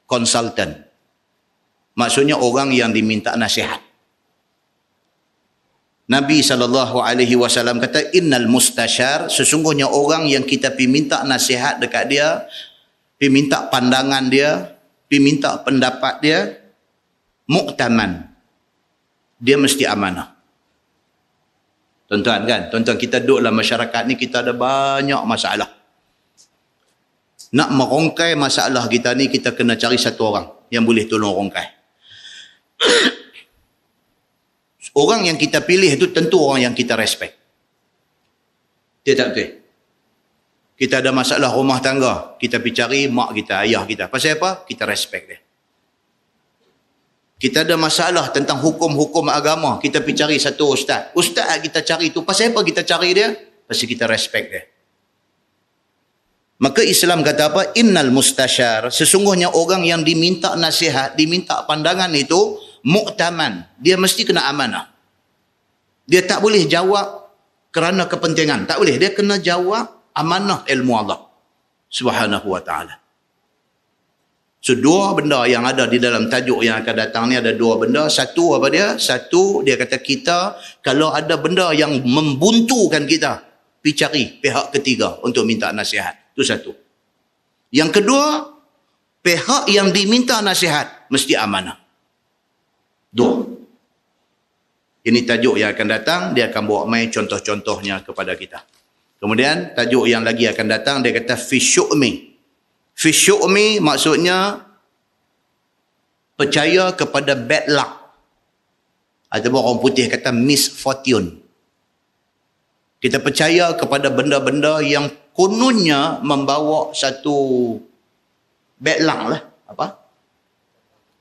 consultant. Maksudnya orang yang diminta nasihat. Nabi SAW kata, innal mustasyar, sesungguhnya orang yang kita pergi minta nasihat dekat dia, pergi minta pandangan dia, pergi minta pendapat dia, mu'taman, dia mesti amanah. Tuan-tuan kan, tuan-tuan, kita duduk dalam masyarakat ni, kita ada banyak masalah. Nak merongkai masalah kita ni, kita kena cari satu orang yang boleh tolong rongkai. Orang yang kita pilih itu tentu orang yang kita respect. Dia tak betul. Kita ada masalah rumah tangga, kita pergi cari mak kita, ayah kita. Pasal apa? Kita respect dia. Kita ada masalah tentang hukum-hukum agama, kita pergi cari satu ustaz. Ustaz kita cari itu, pasal apa kita cari dia? Pasal kita respect dia. Maka Islam kata apa? Innal mustasyar, sesungguhnya orang yang diminta nasihat, diminta pandangan itu mu'taman, dia mesti kena amanah. Dia tak boleh jawab kerana kepentingan, tak boleh. Dia kena jawab amanah ilmu Allah Subhanahu wa ta'ala. So, dua benda yang ada di dalam tajuk yang akan datang ni, ada dua benda. Satu apa dia? Satu, dia kata kita, kalau ada benda yang membuntukan kita, pergi cari pihak ketiga untuk minta nasihat. Itu satu. Yang kedua, pihak yang diminta nasihat mesti amanah. Dua. Ini tajuk yang akan datang, dia akan bawa mai contoh-contohnya kepada kita. Kemudian tajuk yang lagi akan datang, dia kata fi syu'mi. Fi syu'mi maksudnya percaya kepada bad luck. Ataupun orang putih kata misfortune. Kita percaya kepada benda-benda yang kononnya membawa satu bad luck lah. Apa?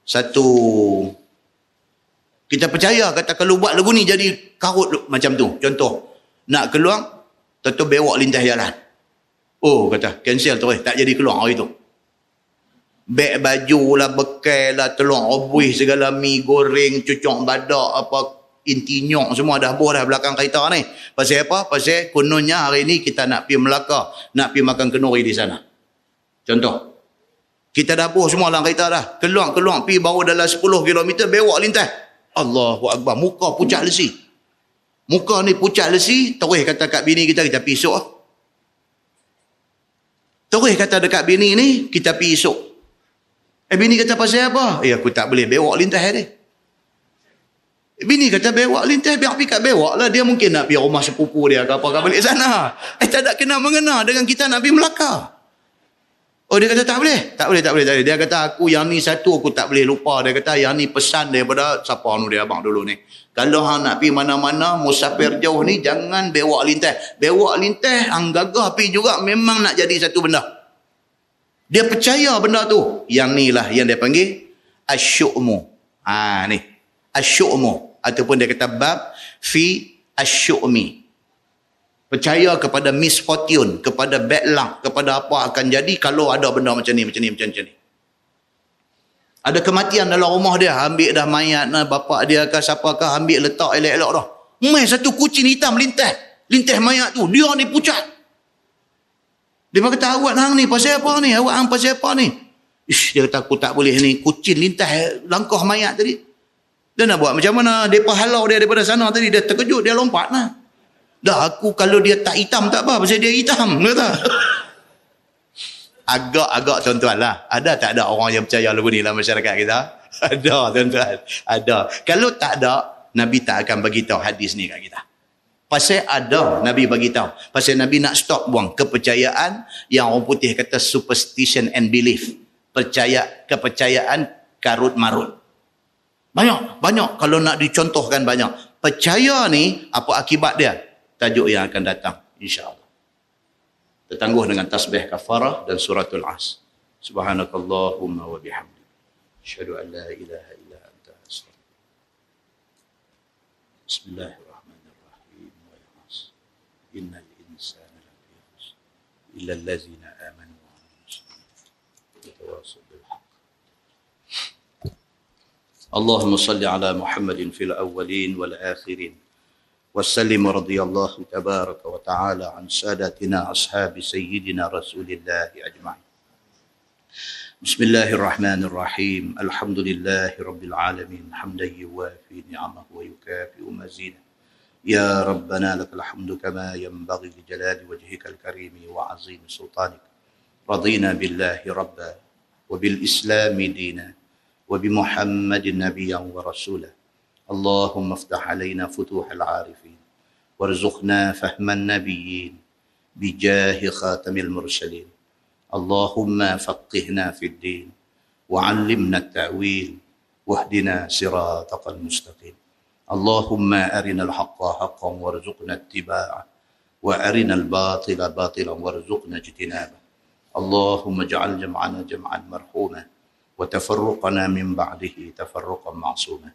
Satu, kita percaya kata kalau buat lagu ni jadi karut macam tu. Contoh, nak keluar, tentu bewak lintas jalan. Oh, kata, cancel terus, tak jadi keluar hari tu. Beg baju lah, bekal lah, telur rebus segala, mi goreng, cucuk badak, apa, inti nyok semua dah buah dah belakang kereta ni. Pasal apa? Pasal kononnya hari ni kita nak pergi Melaka, nak pergi makan kenduri di sana. Contoh. Kita dah buah semua dalam kereta dah. Keluar, pergi baru dalam 10 km, bewak lintas. Allahu Akbar, muka pucat lesi. Muka ni pucat lesi, terus kata kat bini kita pergi esok lah. Terus kata dekat bini ni, kita pergi esok. Bini kata pasal apa? Aku tak boleh bewak lintas dia. Bini kata bewak lintas, biar pergi kat bewak lah. Dia mungkin nak pergi rumah sepupu dia ke apa-apa balik sana. Tak ada kena mengena dengan kita nak pergi Melaka. Oh, dia kata tak boleh. Dia kata aku yang ni satu aku tak boleh lupa. Dia kata yang ni pesan daripada siapa nu dia abang dulu ni. Kalau hang nak pergi mana-mana musafir jauh ni jangan bewak lintas. Bewak lintas hang gagah pergi juga memang nak jadi satu benda. Dia percaya benda tu. Yang ni lah yang dia panggil asyu'mu. Ni. Asyu'mu. Ataupun dia kata bab fi asyu'mi. Percaya kepada misfortune, kepada bad luck, kepada apa akan jadi kalau ada benda macam ni. Ada kematian dalam rumah dia, ambil dah mayat bapak dia ke siapa ke, ambil letak elok-elok dah. Mai satu kucing hitam lintas mayat tu, dia ni pucat. Dia kata awak hang ni pasal apa ni? Awak hang pasal apa ni? Dia kata aku tak boleh ni, kucing lintas langkah mayat tadi. Dia nak buat macam mana? Depa halau dia daripada sana tadi, dia terkejut, dia lompat lah. Dah aku kalau dia tak hitam tak apa, pasal dia hitam, kata. Agak tuan-tuan lah. Ada tak ada orang yang percaya lagu ni dalam masyarakat kita? Ada tuan-tuan. Ada. Kalau tak ada, Nabi tak akan bagi tahu hadis ni kat kita. Pasal ada Nabi bagi tahu. Pasal Nabi nak stop buang kepercayaan yang orang putih kata superstition and belief. Kepercayaan karut marut. Banyak. Kalau nak dicontohkan banyak. Percaya ni apa akibat dia? Tajuk yang akan datang insya-Allah. Tertangguh dengan tasbih kafarah dan suratul As. Subhanakallahumma wa bihamdik. Asyhadu an la ilaha illa anta astaghfiruka. Bismillahirrahmanirrahim. Wa yas. Innal insana lafi khusr illa allazina amanu wa amilus salihati wa tawassaw bil haqq. Allahumma salli ala Muhammadin fil awwalin wal akhirin. وسلم رضي الله تبارك وتعالى عن سادتنا أصحاب سيدنا رسول الله أجمعين. بسم الله الرحمن الرحيم. الحمد لله رب العالمين حمدا يوافي نعمه ويكافئ مزيده. يا ربنا لك الحمد كما ينبغي لجلال وجهك الكريم وعظيم سلطانك. رضينا بالله ربا وبالإسلام دينا وبمحمد نبيا ورسولا. اللهم افتح علينا فتوح العارفين وارزقنا فهم النبيين بجاه خاتم المرسلين. اللهم فقهنا في الدين وعلمنا التأويل واهدنا صراطك المستقيم. اللهم أرنا الحق حقا وارزقنا اتباعه وأرنا الباطل باطلا وارزقنا اجتنابه. اللهم اجعل جمعنا جمعا مرحوما وتفرقنا من بعده تفرقا معصوما.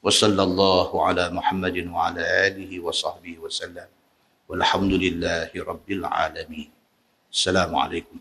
وصلى الله على محمد وعلى آله وصحبه وسلم والحمد لله رب العالمين. السلام عليكم.